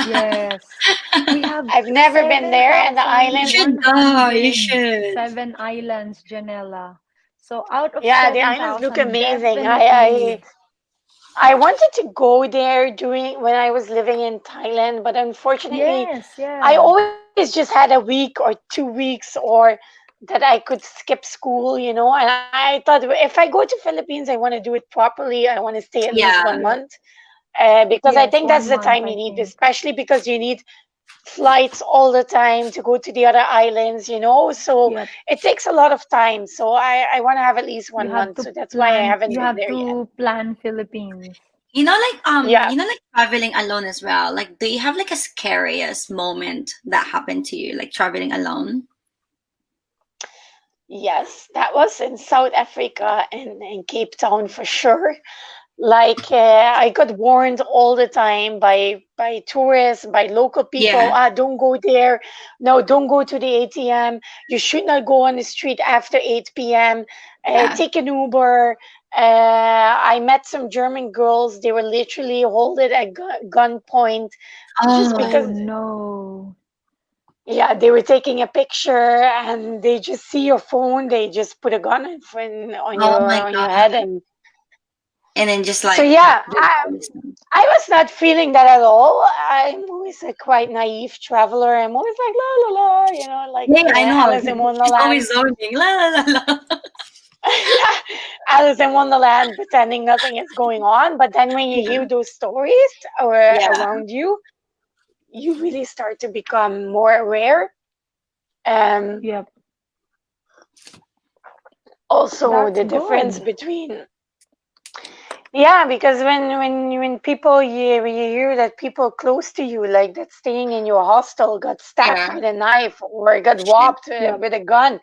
Yes. We have I've never been there, and the You islands. should go. You should. 7,107 islands, Janella. So out of Yeah, the islands look 7,000, amazing. definitely. I wanted to go there during when I was living in Thailand, but unfortunately, Yes, I yeah. always just had a week or 2 weeks or that I could skip school, and I thought if I go to Philippines, I want to do it properly. I want to stay at least Yeah. 1 month, because I Yes, think that's one the month, time I you need, think. especially because you need flights all the time to go to the other islands, so Yep. it takes a lot of time. So I want to have at least You one have month. to So that's why I plan. haven't You been have there yet. to plan Philippines. Yeah. Traveling alone as well. Like, do you have like a scariest moment that happened to you, like traveling alone? Yes, that was in South Africa and in Cape Town for sure. Like I got warned all the time by tourists, by local people. Yeah, Don't go there. No, don't go to the ATM. You should not go on the street after 8 p.m. yeah. Take an Uber. I met some German girls. They were literally holding at gunpoint just Oh because, Oh, no. yeah, they were taking a picture and they just see your phone. They just put a gun in front on oh your my on your God. head, and And then just so like yeah, do all this stuff. I was not feeling that at all. I'm always a quite naive traveler. I'm always like la la la, like Yeah, I know. Alice in She's Wonderland. always zoning. La la la la. Yeah, Alice in Wonderland, pretending nothing is going on. But then when you Yeah, hear those stories or yeah, around you, you really start to become more aware. Um, Yep. Also, That's the difference good. between, yeah, because when people you hear that people close to you, like that staying in your hostel, got stabbed yeah. with a knife or got Shit. robbed Yep. with a gun,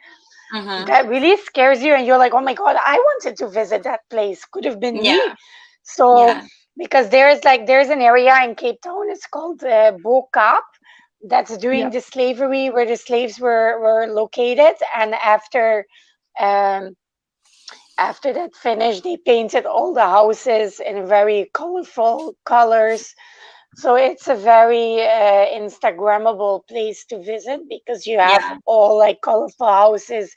Mm-hmm. that really scares you, and you're like, oh my god, I wanted to visit that place. Could have been me. Yeah, So yeah. because there's an area in Cape Town. It's called Bo-Kaap. That's during Yep. the slavery where the slaves were located, and um, after that finished, they painted all the houses in very colorful colors. So it's a very Instagrammable place to visit because you have Yeah, all like colorful houses,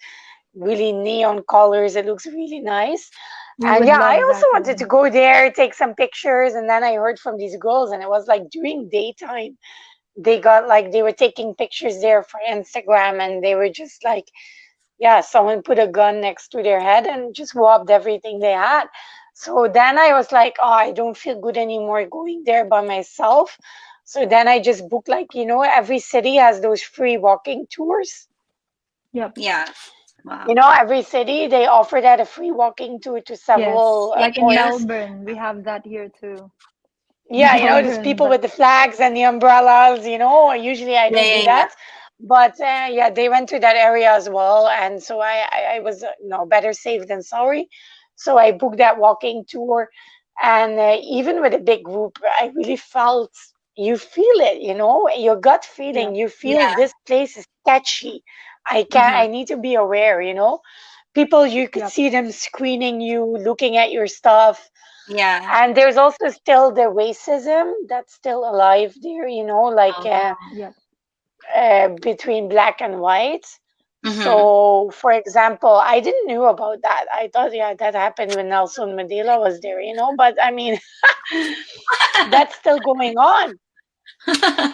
really neon colors. It looks really nice. We And would yeah, I love also that wanted to one. go there, take some pictures. And then I heard from these girls, and it was like during daytime. They were taking pictures there for Instagram, and they were just like, yeah, someone put a gun next to their head and just robbed everything they had. So then I was like, oh, I don't feel good anymore going there by myself. So then I just booked, like, every city has those free walking tours. Yep. yeah. Wow. Every city they offer that a free walking tour to Yes. several Yeah, Like in yeah, points. Melbourne, we have that here too. In Yeah, there's Melbourne, people but with the flags and the umbrellas. Usually I yeah, don't yeah, do yeah. that, but yeah, they went to that area as well, and so I was better safe than sorry. So I booked that walking tour, and even with a big group, I really felt, you feel it, your gut feeling. yep. You feel Yeah. this place is sketchy. Mm-hmm. I need to be aware. People, you could Yep. see them screening you, looking at your stuff. Yeah. And there's also still the racism that's still alive there, like Oh. Yep. between black and white. Mm-hmm. So, for example, I didn't know about that. I thought, yeah, that happened when Nelson Mandela was there, but I mean, that's still going on.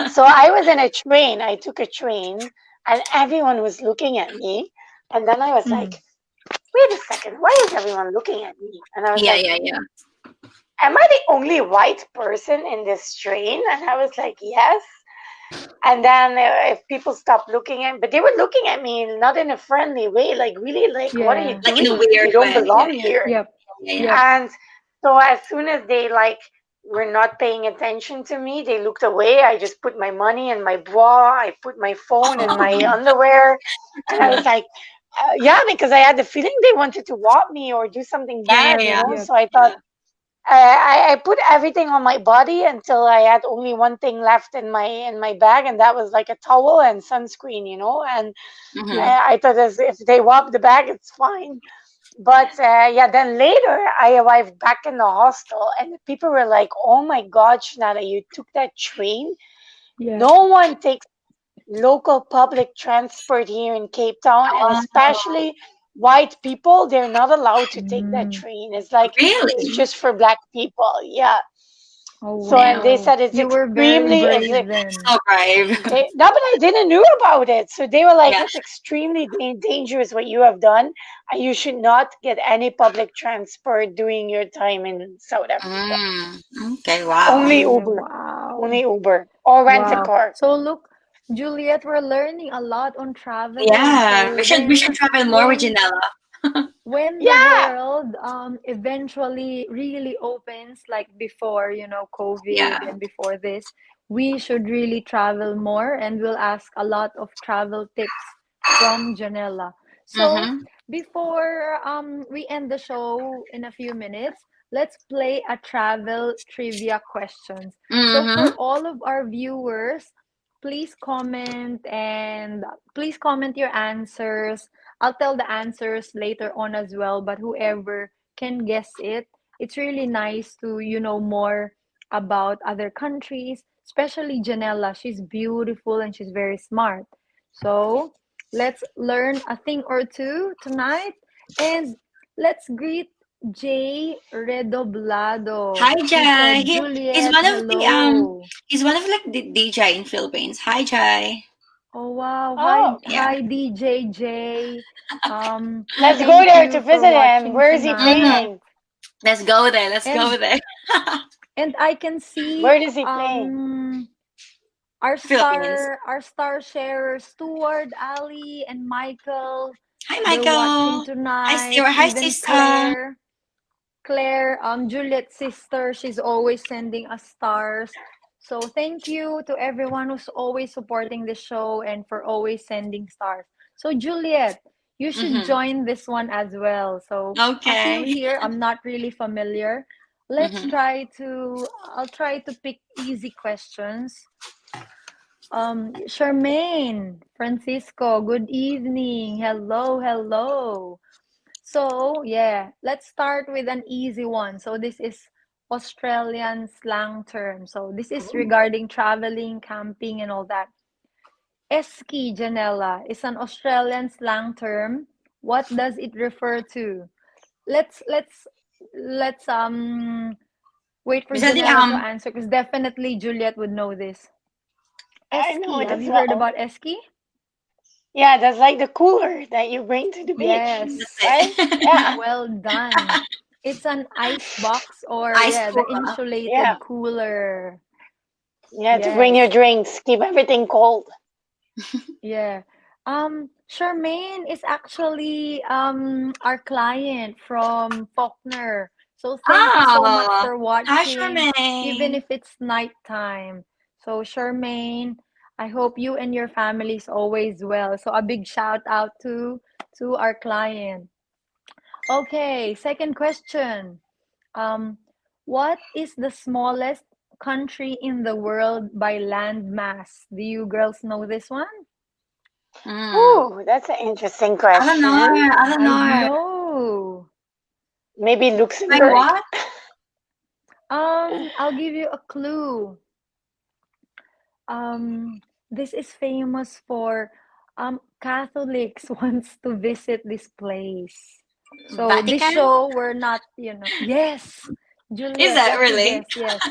So I was in a train. I took a train, and everyone was looking at me. And then I was Mm. like, wait a second, why is everyone looking at me? And I was Yeah, like, yeah, yeah. am I the only white person in this train? And I was like, yes. And then if people stopped looking at, but they were looking at me not in a friendly way, like really, like, what are you Yeah. Like in a doing? You weird don't way. Yeah, belong here. Yep. yeah, yeah. Yep. And so as soon as they like were not paying attention to me, they looked away. I just put my money in my bra. I put my phone in my Oh, underwear, and I was like, yeah, because I had the feeling they wanted to rob me or do something yeah, yeah, bad, yeah. Yep. So I thought, Yeah. I put everything on my body until I had only one thing left in my bag, and that was like a towel and sunscreen, And Mm-hmm. Yep. I thought, as if they rob the bag, it's fine. But yeah, then later I arrived back in the hostel, and the people were like, "Oh my God, Jeanella, you took that train? Yep. No one takes local public transport here in Cape Town, and Oh, especially white people, they're not allowed to take that Mm. train. It's like it's really? just for black people." Yeah. Oh So, and they wow. said it's You were very extremely, brave then. So brave. no, but I didn't knew about it. So they were like, Yeah. it's extremely dangerous what you have done, and you should not get any public transport during your time in South Africa. Okay. Wow. Only Oh Uber, wow. only Uber, or rent a Wow. car. So look, Juliet, we're learning a lot on traveling. Yeah. So We should travel more with when Janella. when the Yeah, world eventually really opens, like before, COVID Yeah. and before this, we should really travel more, and we'll ask a lot of travel tips from Janella. So Mm-hmm. before we end the show in a few minutes, let's play a travel trivia questions. So Mm-hmm. for all of our viewers, please comment your answers. I'll tell the answers later on as well, but whoever can guess it, it's really nice to more about other countries, especially Janella. She's beautiful and she's very smart. So let's learn a thing or two tonight, and let's greet Jay Redoblado. Hi, He Jai. said, He's Juliet, one of the hello. he's one of like the DJ in Philippines. Hi, Jai. Oh wow. oh, Yeah. Hi DJJ. let's go Thank there to you for visit him. watching Where is he Mm-hmm. tonight. playing? Let's go there. Let's go And there. I can see Where is he playing? our Philippines. star sharers Stuart, Ali, and Michael. Hi, They're watching Michael. Hi, tonight. Stewart. Hi, Even sister. Claire, Juliet's sister, she's always sending us stars. So thank you to everyone who's always supporting the show and for always sending stars. So Juliet, you should Mm-hmm. join this one as well. So a few Okay. here, I'm not really familiar. Let's Mm-hmm. try to I'll try to pick easy questions. Charmaine, Francisco, good evening. Hello, hello. So, yeah, let's start with an easy one. So, this is Australian slang term. So, this is regarding traveling, camping, and all that. Esky, Janella, is an Australian slang term. What does it refer to? Let's wait for Is that the Janella to answer because definitely Juliet would know this. I know Esky, it have as you heard well. about Esky? Yeah, that's like the cooler that you bring to the beach, That's Yes. right? it. Yeah, Well done. It's an ice box, or Ice yeah, the cooler. yeah, insulated cooler. yeah. To bring your Yes. drinks, keep everything cold. Yeah. Charmaine is actually our client from Faulkner. So thank you so much Oh, for hi, watching, even Charmaine. if it's nighttime. So Charmaine, I hope you and your family is always well. So a big shout out to our client. Okay, second question. Um, what is the smallest country in the world by land mass? Do you girls know this one? Mm. Ooh, that's an interesting I don't know. question. I don't I know. know. Maybe By Luxembourg. what? I'll give you a clue. This is famous for Catholics wants to visit this place. So this Vatican? show we're not, yes, Is Juliet, that that's a really? guess. Yes.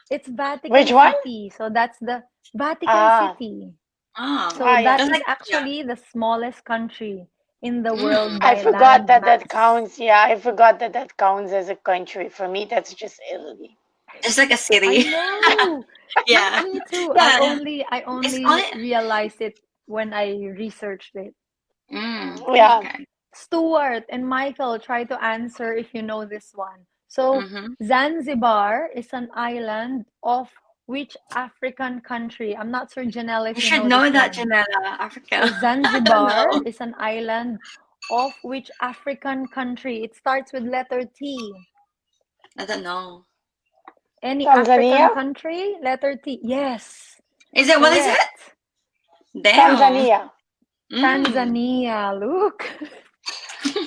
It's Which Vatican one? City. So that's the Vatican Ah, City. Oh, So yeah. that just is like yeah. actually the smallest country in the world Mm. I by forgot land that that mass. counts. Yeah, I forgot that that counts as a country. For me, that's just Italy. Just like a I city. know. Yeah. Me too. I Yeah. only I It's only. only realized it when I researched it. Yeah, Okay. Stuart and Michael, try to answer if you know this one. So, Mm-hmm. Zanzibar is an island of which African country? I'm not sure, Janelle, You if you should know know this that, one. Jeanella. Africa. So, I don't Zanzibar know. is an island of which African country? It starts with letter T. I don't know. Any Tanzania. African country? Letter T. Yes, Is it what is it? correct. Damn. Tanzania. Mm. Tanzania. Look.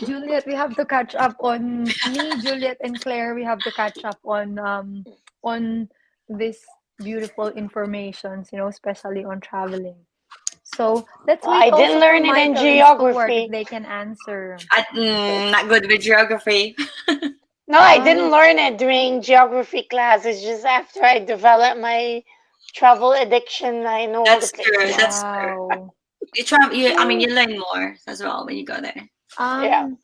Juliet, we have to catch up on me, Juliet and Claire. We have to catch up on this beautiful informations, especially on traveling. So let's I wait didn't also for learn it in Michael and Stuart if geography. they can answer. Not good with geography. No, I didn't Let's learn it during geography class. It's just after I developed my travel addiction, I know all the That's true. places. That's true. wow. You try. I mean, Who you learn more as well when you go there. Yeah. um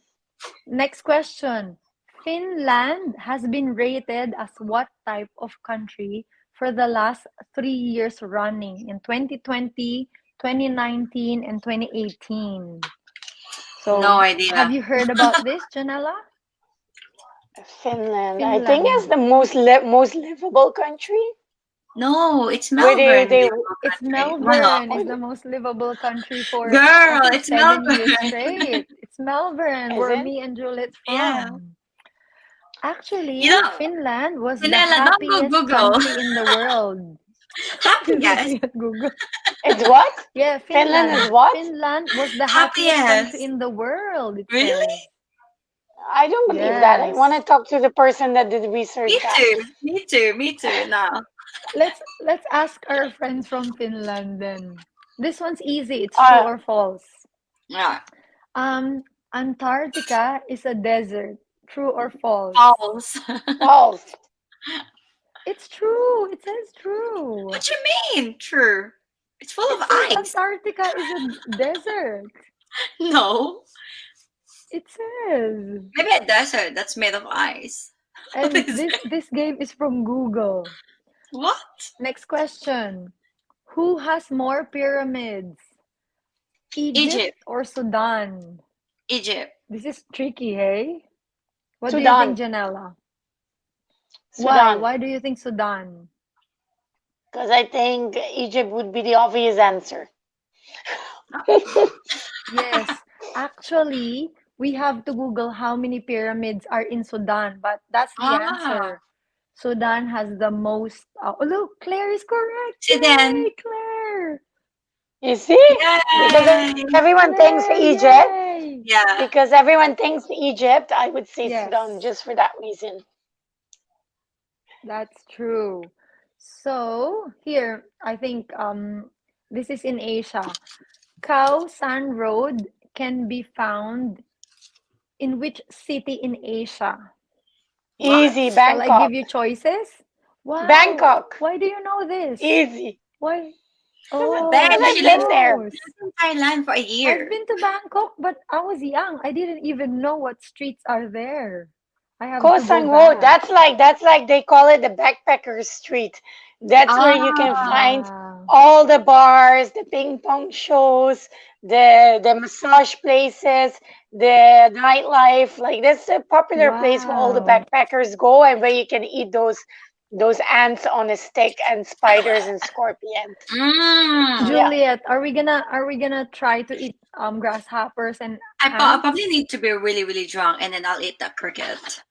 next question. Finland has been rated as what type of country for the last 3 years running in 2020, 2019, and 2018? No So, have idea. you heard about this, Janella? Finland. I think it's Finland. the most livable country. No, it's Where Melbourne, the It's country. Wow. Melbourne is the most livable country for I Girl, think it's 7 years Melbourne. straight. It's Melbourne, is where it? me and Juliet Yeah. from. You Actually, know, Finland was the Janella, don't go happiest Google. country in the world. Happy She's yes. looking at Google. It's what? Yeah, Finland is Finland. what? Finland was the Happy happiest country yes. in the world, it Really? says. I don't believe that. I want to Yes. talk to the person that did research Me that. too. Me too. Me too. Now. Let's ask our friends from Finland then. This one's easy. It's true Uh, or false. Yeah. Um, Antarctica is a desert. True or false? False. false. It's true. It says true. What you mean? True. It's full It of says ice. Antarctica is a desert. No. It says. Maybe a desert that's made of ice. What And is it? this game is from Google. What? Next question. Who has more pyramids? Egypt Egypt. or Sudan? Egypt. This is tricky, hey? What do you Sudan. think, Janella? Why? Sudan. Why do you think Sudan? Because I think Egypt would be the obvious answer. Yes, actually, we have to Google how many pyramids are in Sudan, but that's the Ah. answer. Sudan has the most. Oh, look, Claire is correct. Sudan. Yay, Claire! You see? Because Yay. everyone thinks Claire, Egypt. yay! Yeah. Because everyone thinks Egypt, I would say Yes, Sudan just for that reason. that's true. So here, I think this is in Asia. Khao San Road can be found in which city in Asia? Easy, Shall I give Bangkok. you choices? Wow. Bangkok. Why do you know this? Easy. Why? Because Oh, I've She been lived there. close. in Thailand for a I've year. been to Bangkok, but I was young. I didn't even know what streets are there. I have Koh to go Sang Road. back. That's like they call it the backpacker street. That's where you can find Ah, all the bars, the ping pong shows, the massage places, the nightlife. Like that's a popular place where all the wow. backpackers go and where you can eat those ants on a stick and spiders and scorpions. Mm. Yeah. Juliet, are we gonna try to eat grasshoppers and I ants? probably need to be really, really drunk, and then I'll eat that cricket.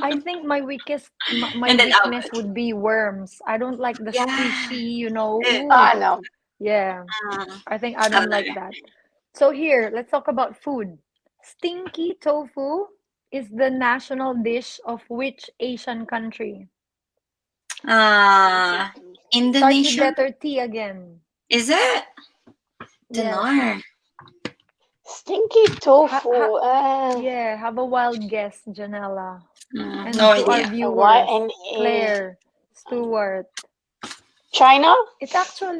I think my my And then I'll weakness would be worms. I don't like the yeah. squishy, you know. Eh, Ooh, No. yeah. mm, I think I I'll don't like do. that. So here, let's talk about food. Stinky tofu is the national dish of which Asian country? Uh, Starts with Indonesia? letter T again. Is it? Don't Yes. know. Stinky Ha, tofu. yeah, have a wild guess, Janella. And No to our idea. Why viewers, and Claire, Stuart. China? It's actually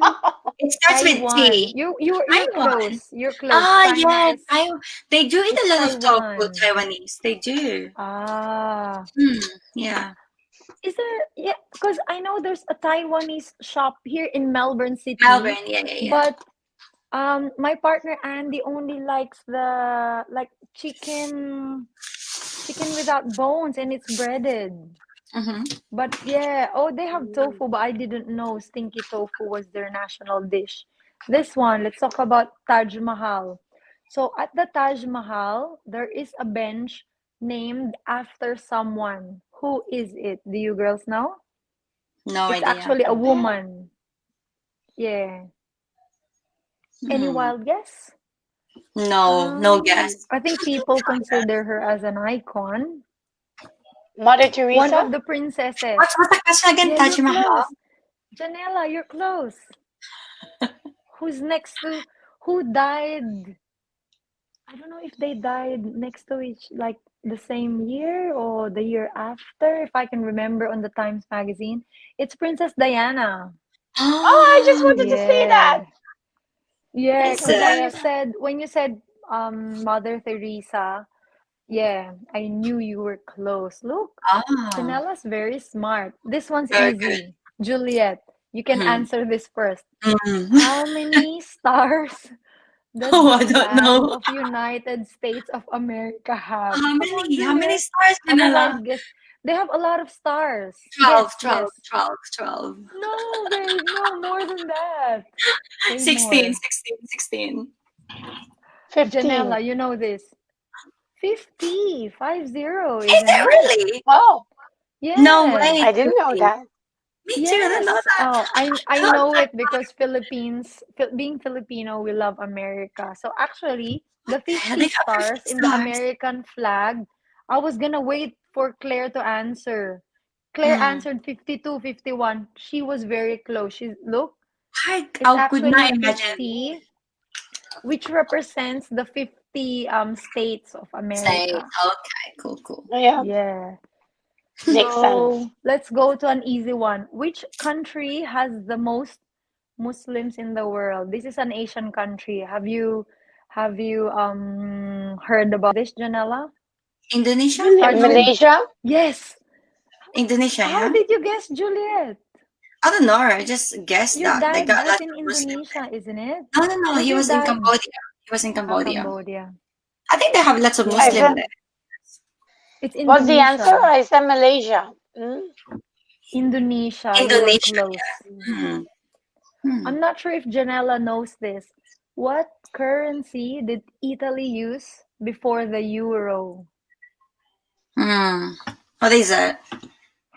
It starts with Taiwan. T. You're Taiwan. close. You're close. Ah, China yeah. is They do eat a it's lot of tofu, Taiwan. Taiwanese. They do. Ah. Yeah. Is there yeah, because I know there's a Taiwanese shop here in Melbourne City, Melbourne. Yeah. but my partner Andy only likes the like chicken without bones and it's breaded. Mm-hmm. But yeah, oh, they have tofu, but I didn't know stinky tofu was their national dish. This one, let's talk about Taj Mahal. So at the Taj Mahal, there is a bench named after someone. Who is it? Do you girls know? No It's idea. actually a woman. Yeah. Any Hmm. wild guess? No guess. I think people consider her as an icon. Mother One Teresa? of the princesses. What's the question again? Yeah, Taj you're Mahal? close. Janella, you're close. Who's next to who died I don't know if they died next to each, like the same year or the year after, if I can remember on the Times Magazine. It's Princess Diana. Oh, I just Oh, wanted to say that. Yeah. Yeah, is because Princess it? Diana. when you said Mother Teresa, yeah, I knew you were close. Look, Oh, Janella's very smart. This one's very good. easy. Juliet, you can Mhm. answer this first. Mhm. How many stars does Oh, the I don't flag know. of United States of America have? How Come on, many? How many Juliet. stars, Have a Janella? wild guess. They have a lot of stars. 12, Guess, 12, guess. 12, 12. No, babe, no, more than that. Say 16, more. 16, 16. 15. Janella, you know this. 50, 50, Is isn't it it? really? Wow, No way, I Yes. didn't know really? that. Me too, I didn't know Yes. that. Oh, I How know that it because being Filipino, we love America. So actually, the hell, 50 they got 50 stars in the stars. American flag, I was gonna wait for Claire to answer. Claire Mm. answered 52, 51. She was very close. Look, it's I could actually not imagine 50, which represents the 50 states of saying, America. okay, cool, cool. Yeah, Yeah. makes sense. So let's go to an easy one. Which country has the most Muslims in the world? This is an Asian country. Have you heard about this, Janella? Indonesia? Starts No. with Malaysia? yes. Indonesia, How yeah? did you guess, Juliet? I don't know. I just guessed Your that they dad got was lots in of Muslim. Indonesia, isn't it? No, no, no. Where's He your was in dad? Cambodia. He was in Cambodia. Cambodia. I think they have lots of I Yeah, Muslim said, there. it's what's the answer? Indonesia. I said Malaysia. Mm? Indonesia, you were Indonesia, close. yeah. Hmm. Hmm. I'm not sure if Janella knows this. What currency did Italy use before the euro? Hmm. What is it?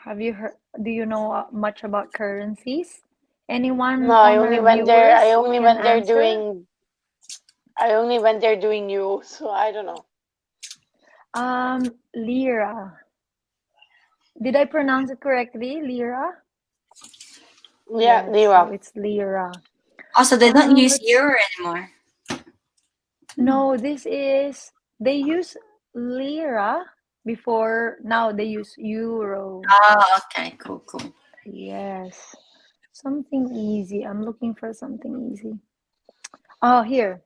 Have you heard? Do you know much about currencies? No, Anyone on our I viewers only can went there answer? doing, I only went there doing you, so I don't know. Lira. Did I pronounce it correctly? Lira? Yeah, Yes, so Lira. it's lira. Also, they don't use Let's euro anymore. no, this is they use lira before now they use euro. Oh, okay. Cool, cool. Yes. Something easy. I'm looking for something easy. Oh, here.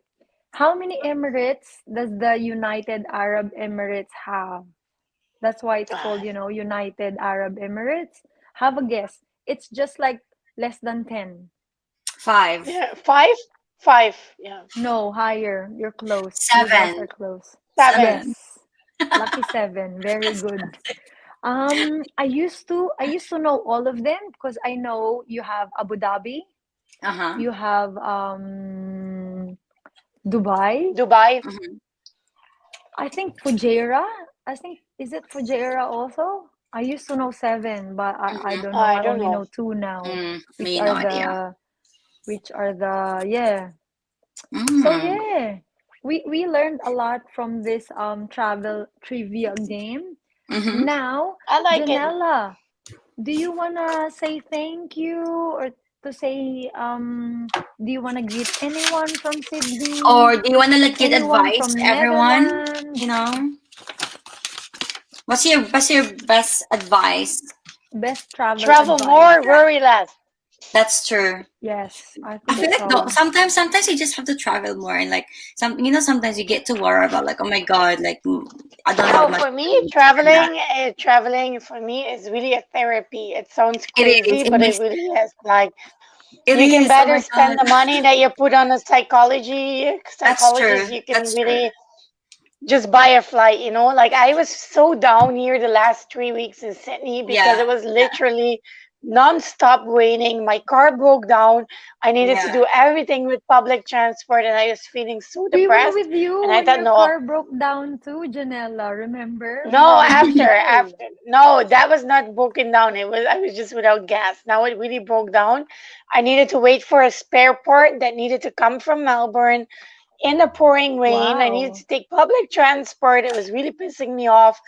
How many Emirates does the United Arab Emirates have? That's why it's called, United Arab Emirates. Have a guess. It's just like less than 10. 5. Yeah, 5? 5. Yeah. No, higher. You're close. You guys 7. are close. 7. Seven. Yes. Lucky 7. Very good. I used to know all of them because I know you have Abu Dhabi, Uh-huh. you have Dubai. Dubai? Mhm. I think Fujairah. I think is it Fujairah also? I used to know 7, but I Mhm. don't know. I I don't only know. know 2 now, which Me, no are idea. the yeah. So Mm. yeah, we learned a lot from this travel trivia game. Mm-hmm. I Now, like it. Janella, do you wanna say thank you or to say do you wanna greet anyone from Sydney? Or do you want to like give Anyone advice to from everyone? You Netherlands? know, what's your best advice? Best travel Travel more, advice. worry less. That's true. Yes, I I think feel like though, so. sometimes you just have to travel more and like sometimes you get to worry about like, oh my god, like I don't have No, much for me, money and that. traveling for me is really a therapy. It sounds It is. crazy, It but it makes really is. Like it you can is. Oh better my spend god. the money that you put on a That's psychologist. true. You can That's true. really just buy a flight, Like I was so down here the last 3 weeks in Sydney because Yeah. it was literally non-stop raining. My car broke down. I needed to Yeah. do everything with public transport, and I was feeling so We were depressed. with you And I when thought, your no, car broke down too, Janella. Remember? We no, had a after. diesel. No, that was not broken down. I was just without gas. Now it really broke down. I needed to wait for a spare part that needed to come from Melbourne in the pouring rain. I needed Wow. to take public transport. It was really pissing me off.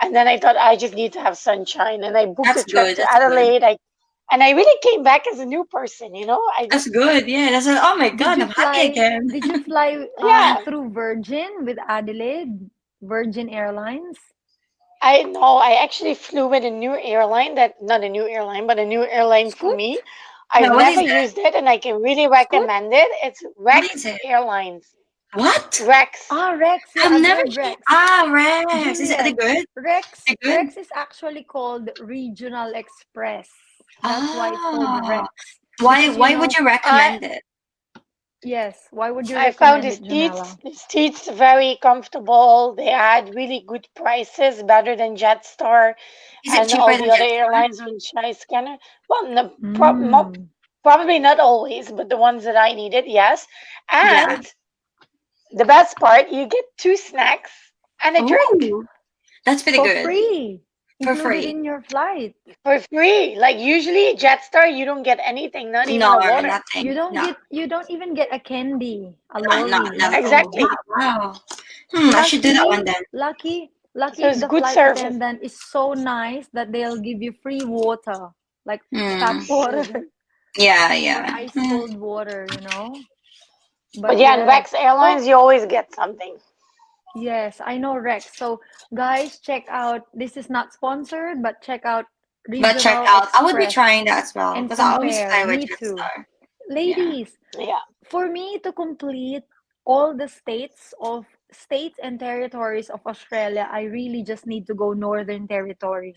And then I thought I just need to have sunshine. And I booked a That's trip good. to That's good. Adelaide. And I really came back as a new person, you know? I That's just, good. Yeah, that's oh my Did God, you I'm happy fly? again. Did you fly yeah, through Virgin with Adelaide? Virgin Airlines? I know. I actually flew with a new airline that, not a new airline, but a new airline for Scoot? me. I've Yeah, what is never it? used it and I can really Scoot? recommend it. It's What Rex is it? Airlines. What? Rex. Ah, Rex. Yeah, I've I've never heard Rex. Rex. Is it Juliet. good? Rex. Is it good? Rex is actually called Regional Express. That's why it's called Ah, Rex. Because why would you I recommend it? yes. Why would you I found recommend it, Janella? his seats very comfortable. They had really good prices, better than Jetstar Is it and cheaper all than the other Jetstar? airlines on Skyscanner. Well, no, Mm. probably not always, but the ones that I needed, yes. Yeah. And the best part, you get two snacks and a drink Oh, that's pretty For good. free. For Included free. in your flight. for free. Like usually Jetstar, you don't get anything, not even No, a water. nothing. No, You don't even get a candy, a not lorry, nothing. nothing. Exactly. Wow. I should do that one Lucky, then. lucky So if it's the good flight service. attendant is so nice that they'll give you free water, like tap Hmm. water Mhm. Yeah, or yeah. ice cold water, you know. But But yeah, in yeah. Rex Oh, Airlines, you always get something. yes, I know Rex. So guys, check out. This is not sponsored, but check out But check Regional out. I would be Express trying that as well and because I always compare. fly with Me too. Jetstar. Yeah. Ladies, Yeah. for me to complete all the states and territories of Australia, I really just need to go Northern Territory.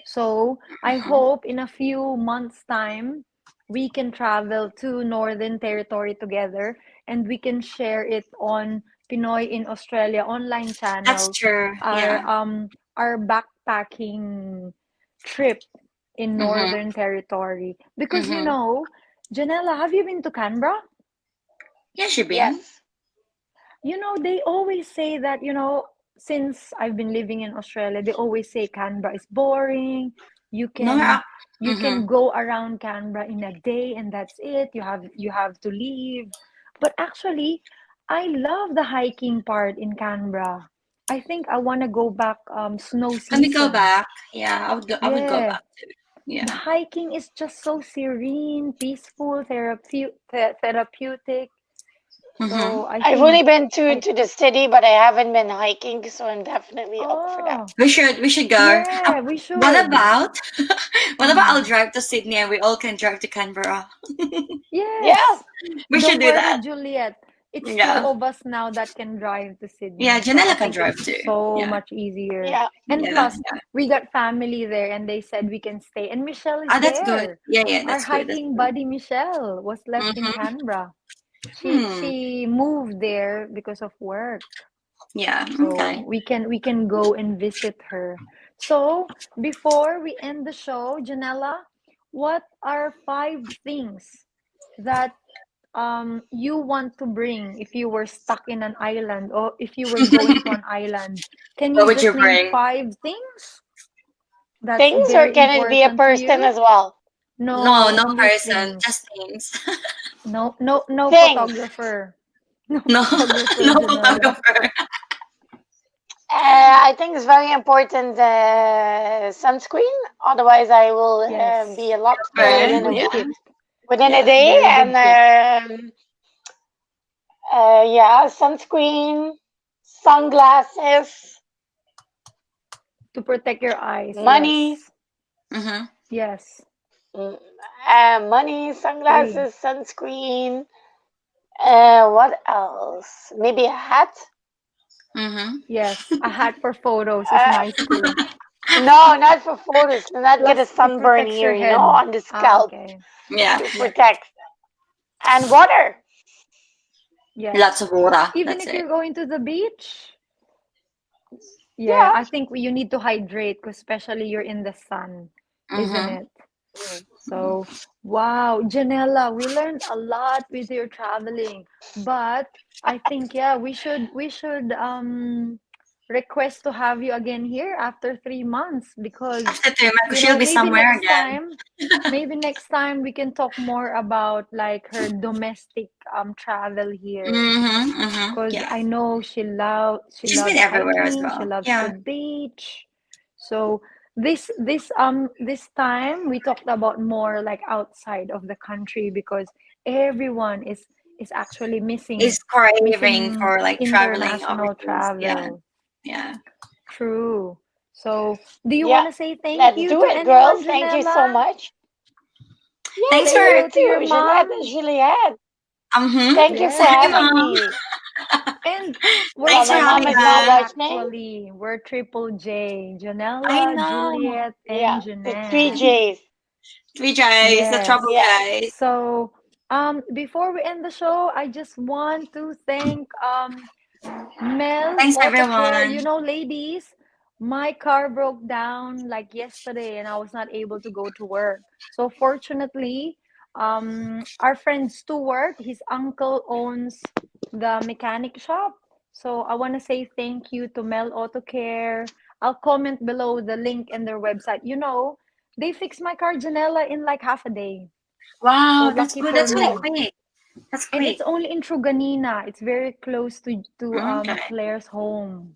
So I Mhm. hope in a few months' time we can travel to Northern Territory together and we can share it on Pinoy in Australia online That's channel, true. Yeah. our backpacking trip in Mm-hmm. Northern Territory. Because Mm-hmm. Janella, have you been to Canberra? Yeah, should be. Yes. They always say that, since I've been living in Australia, they always say Canberra is boring. You No, can you mm-hmm. can go around Canberra in a day and that's it. You have to leave. But actually, I love the hiking part in Canberra. I think I want to go back snow Let me go season. back. Yeah, I would go. I would go Yeah. back too. The Yeah. hiking is just so serene, peaceful, therapeutic. Mm-hmm. So I I've only think been to I to the city, but I haven't been hiking, so I'm definitely up for that. oh, We should go. yeah, we What should. about what about I'll Mm. drive to Sydney and we all can drive to Canberra? Yeah. Yes. We should Don't do worry, that. Juliet. It's two Yeah. of us now that can drive to Yeah, Sydney. So I Jeanella can think drive it's too. so Yeah. much easier. Yeah. And Yeah. plus, we got family there and they said we can stay. And Michelle is Ah, that's good. there. Yeah, yeah, Our that's good. That's hiking good. buddy Michelle was left in Mm-hmm. Canberra. She Hmm. she moved there because of work. Yeah. So Okay. we can go and visit her. So before we end the show, Janella, what are 5 things that you want to bring if you were stuck in an island or if you were going to an island? Can What you would you just name bring? 5 things that's Things, or very can it be a important to person you? as well? No, No, no only person, things. just things. No Things. photographer. No No, photographer, no Janella. photographer. I think it's very important sunscreen. Otherwise, I will be Yes. a lobster Very Burn. within a good week, Yeah. tip. within a Yeah. day. Very And good tip. yeah, sunscreen, sunglasses, To protect your eyes, money, yes. Mm-hmm. Yes. mm, money, Agree. sunglasses, sunscreen. What else? Maybe a hat. Mm-hmm. Yes. A hat for photos is Uh, nice too. no, not for photos. To not get a Plus, it sunburn protects here, your you know, head. on the Ah, scalp okay. Yeah. to Yep. protect. And water. Yes. Lots of water. Even That's if it. you're going to the beach, yeah, Yeah. I think you need to hydrate because especially you're in the sun, isn't Mm-hmm. it? So, wow, Janella, we learned a lot with your traveling, but I think yeah, we should request to have you again here after 3 months because After 3 months, she'll be maybe somewhere next again. time, maybe next time we can talk more about like her domestic travel here Mm-hmm. Mm-hmm. because Yeah. I know she She's been loves everywhere as hiking, she well. loves the Yeah. beach. So this time we talked about more like outside of the country because everyone is actually Is craving missing for like traveling international overseas. Yeah, travel. yeah. True. So, do you Yeah, want to say thank let's you do to it, anyone, girls. Thank you so Janella? much. Yeah, Thanks Say for to hello you to your too, Jeanette and mom. Juliet. mm-hmm. Thank you for Hi, Yes. having mom. me. And we're Well, Thanks for my mom having is not triple us. watching. actually. We're triple J. I Janella, know. Juliet, and Yeah, the three Jeanette. J's. Three J's, the Yes. trouble Yeah. guys. So, before we end the show, I just want to thank Mel's Thanks, Auto Care. everyone. You know, ladies, my car broke down like yesterday and I was not able to go to work. So fortunately, our friend Stuart, his uncle owns the mechanic shop. So I want to say thank you to Mel Auto Care. I'll comment below the link in their website. You know, they fixed my car Janella in like half a day. So Wow, that's lucky good. for That's really me. quick. That's And quick. it's only in Truganina. It's very close to Okay. Claire's home.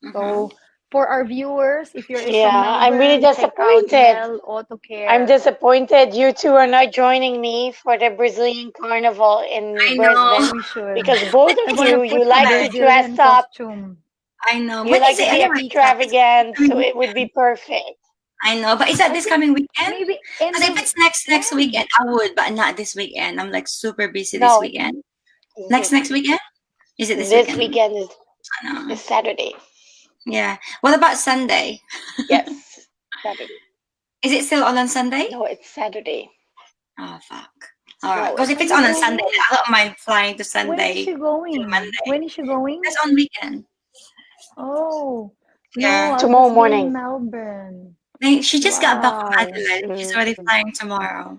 Mm-hmm. So for our viewers, if you're from Yeah, I'm really Melbourne, check out disappointed. Mel Auto I'm Care. disappointed you two are not joining me for the Brazilian Carnival in I know. Brisbane We should. because both I of want to you, put you a like to dress Brazilian up, costume. I know. you When like is to it be A anyway? peacock. This extravagant, coming so week- it would be perfect. I know, but is that I this think coming weekend? maybe Because end if of it's next when? weekend, I would, but not this weekend. I'm like super busy this No, weekend. this, Next weekend? Is it this this weekend? weekend I know. is Saturday. Yeah. What about Sunday? Yes, Saturday. Is it still on Sunday? No, it's Saturday. Oh fuck. All right. No, Because it's if Are it's you on Saturday. Sunday, going? I don't mind flying to When is Sunday she to going? Monday. When is she going? That's on weekend. Oh, no, Yeah. I'll Tomorrow just be in morning. Melbourne. She just got back from Wow. Adelaide. She's already Mm. flying tomorrow.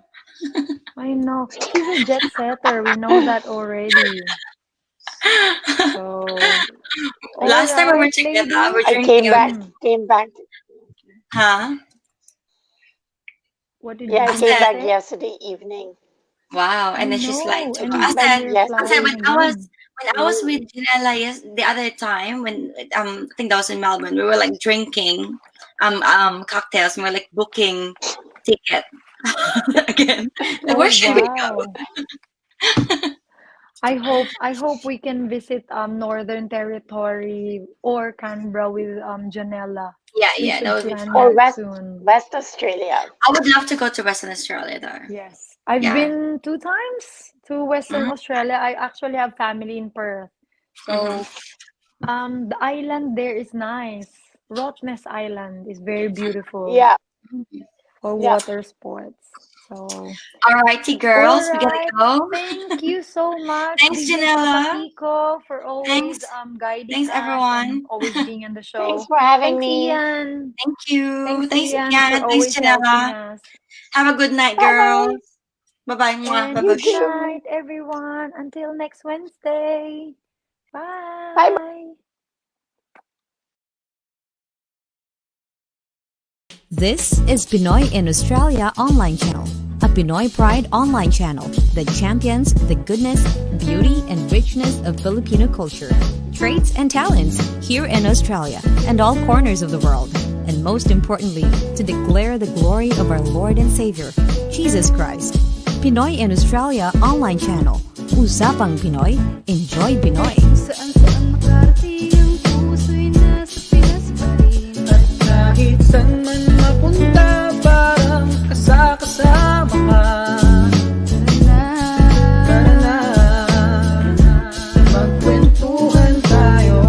I know. She's a jet setter. We know that already. So, all Last time we were right, together, we're ladies. I drinking. came back. Huh? What did Yeah, I I Jean came said, back say? yesterday evening. wow. I And then she's like, know. to, And I like said, you're I said Yesterday. flying again. when I was with Jeanella the other time when I think that was in Melbourne, we were like drinking cocktails and we're like booking ticket again. Like, Oh, where should we go? wow. I hope we can visit Northern Territory or Canberra with Janella. Yeah, We yeah, that should would be plan Or fun. that West soon. West Australia. I would love to go to Western Australia though. Yes. I've Yeah. been 2 times to Western Mm-hmm. Australia. I actually have family in Perth. Mm-hmm. So, the island there is nice. Rottnest Island is very beautiful Yeah, for yeah. water sports. So, Alrighty, all girls, we gotta right. go. Thank you so much, Thanks, DJ Janella. Papatico, for always Thanks. guiding Thanks, us and everyone. always being in the Thanks show. for having Thanks, me. Ian. Thank you. Thanks, Thanks, Ian, for Ian. Thanks, always helping Janella. us. Have a good night, Bye bye. girls. Bye-bye. Mwah. And You good Babush. too. night, everyone. Until next Wednesday. Bye bye. Bye. This is Pinoy in Australia online channel, a Pinoy Pride online channel that champions the goodness, beauty, and richness of Filipino culture, traits, and talents here in Australia and all corners of the world. And most importantly, to declare the glory of our Lord and Savior, Jesus Christ. Pinoy in Australia online channel. Usapang Pinoy, enjoy Pinoy. Saan-saan makarating ang puso'y nasa Pinas pa rin. At kahit saan man mapunta, parang kasama ka. Tara na, magkwentuhan tayo.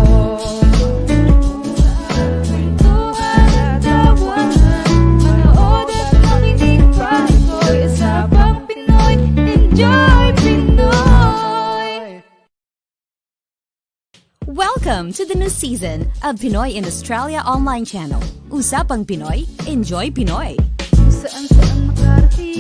Kwentuhan at tawanan, manood at makinig pa. Ito'y Usapang Pinoy, enjoy Pinoy! Welcome to the new season of Pinoy in Australia online channel. Usapang Pinoy, enjoy Pinoy. Saan-saan makarating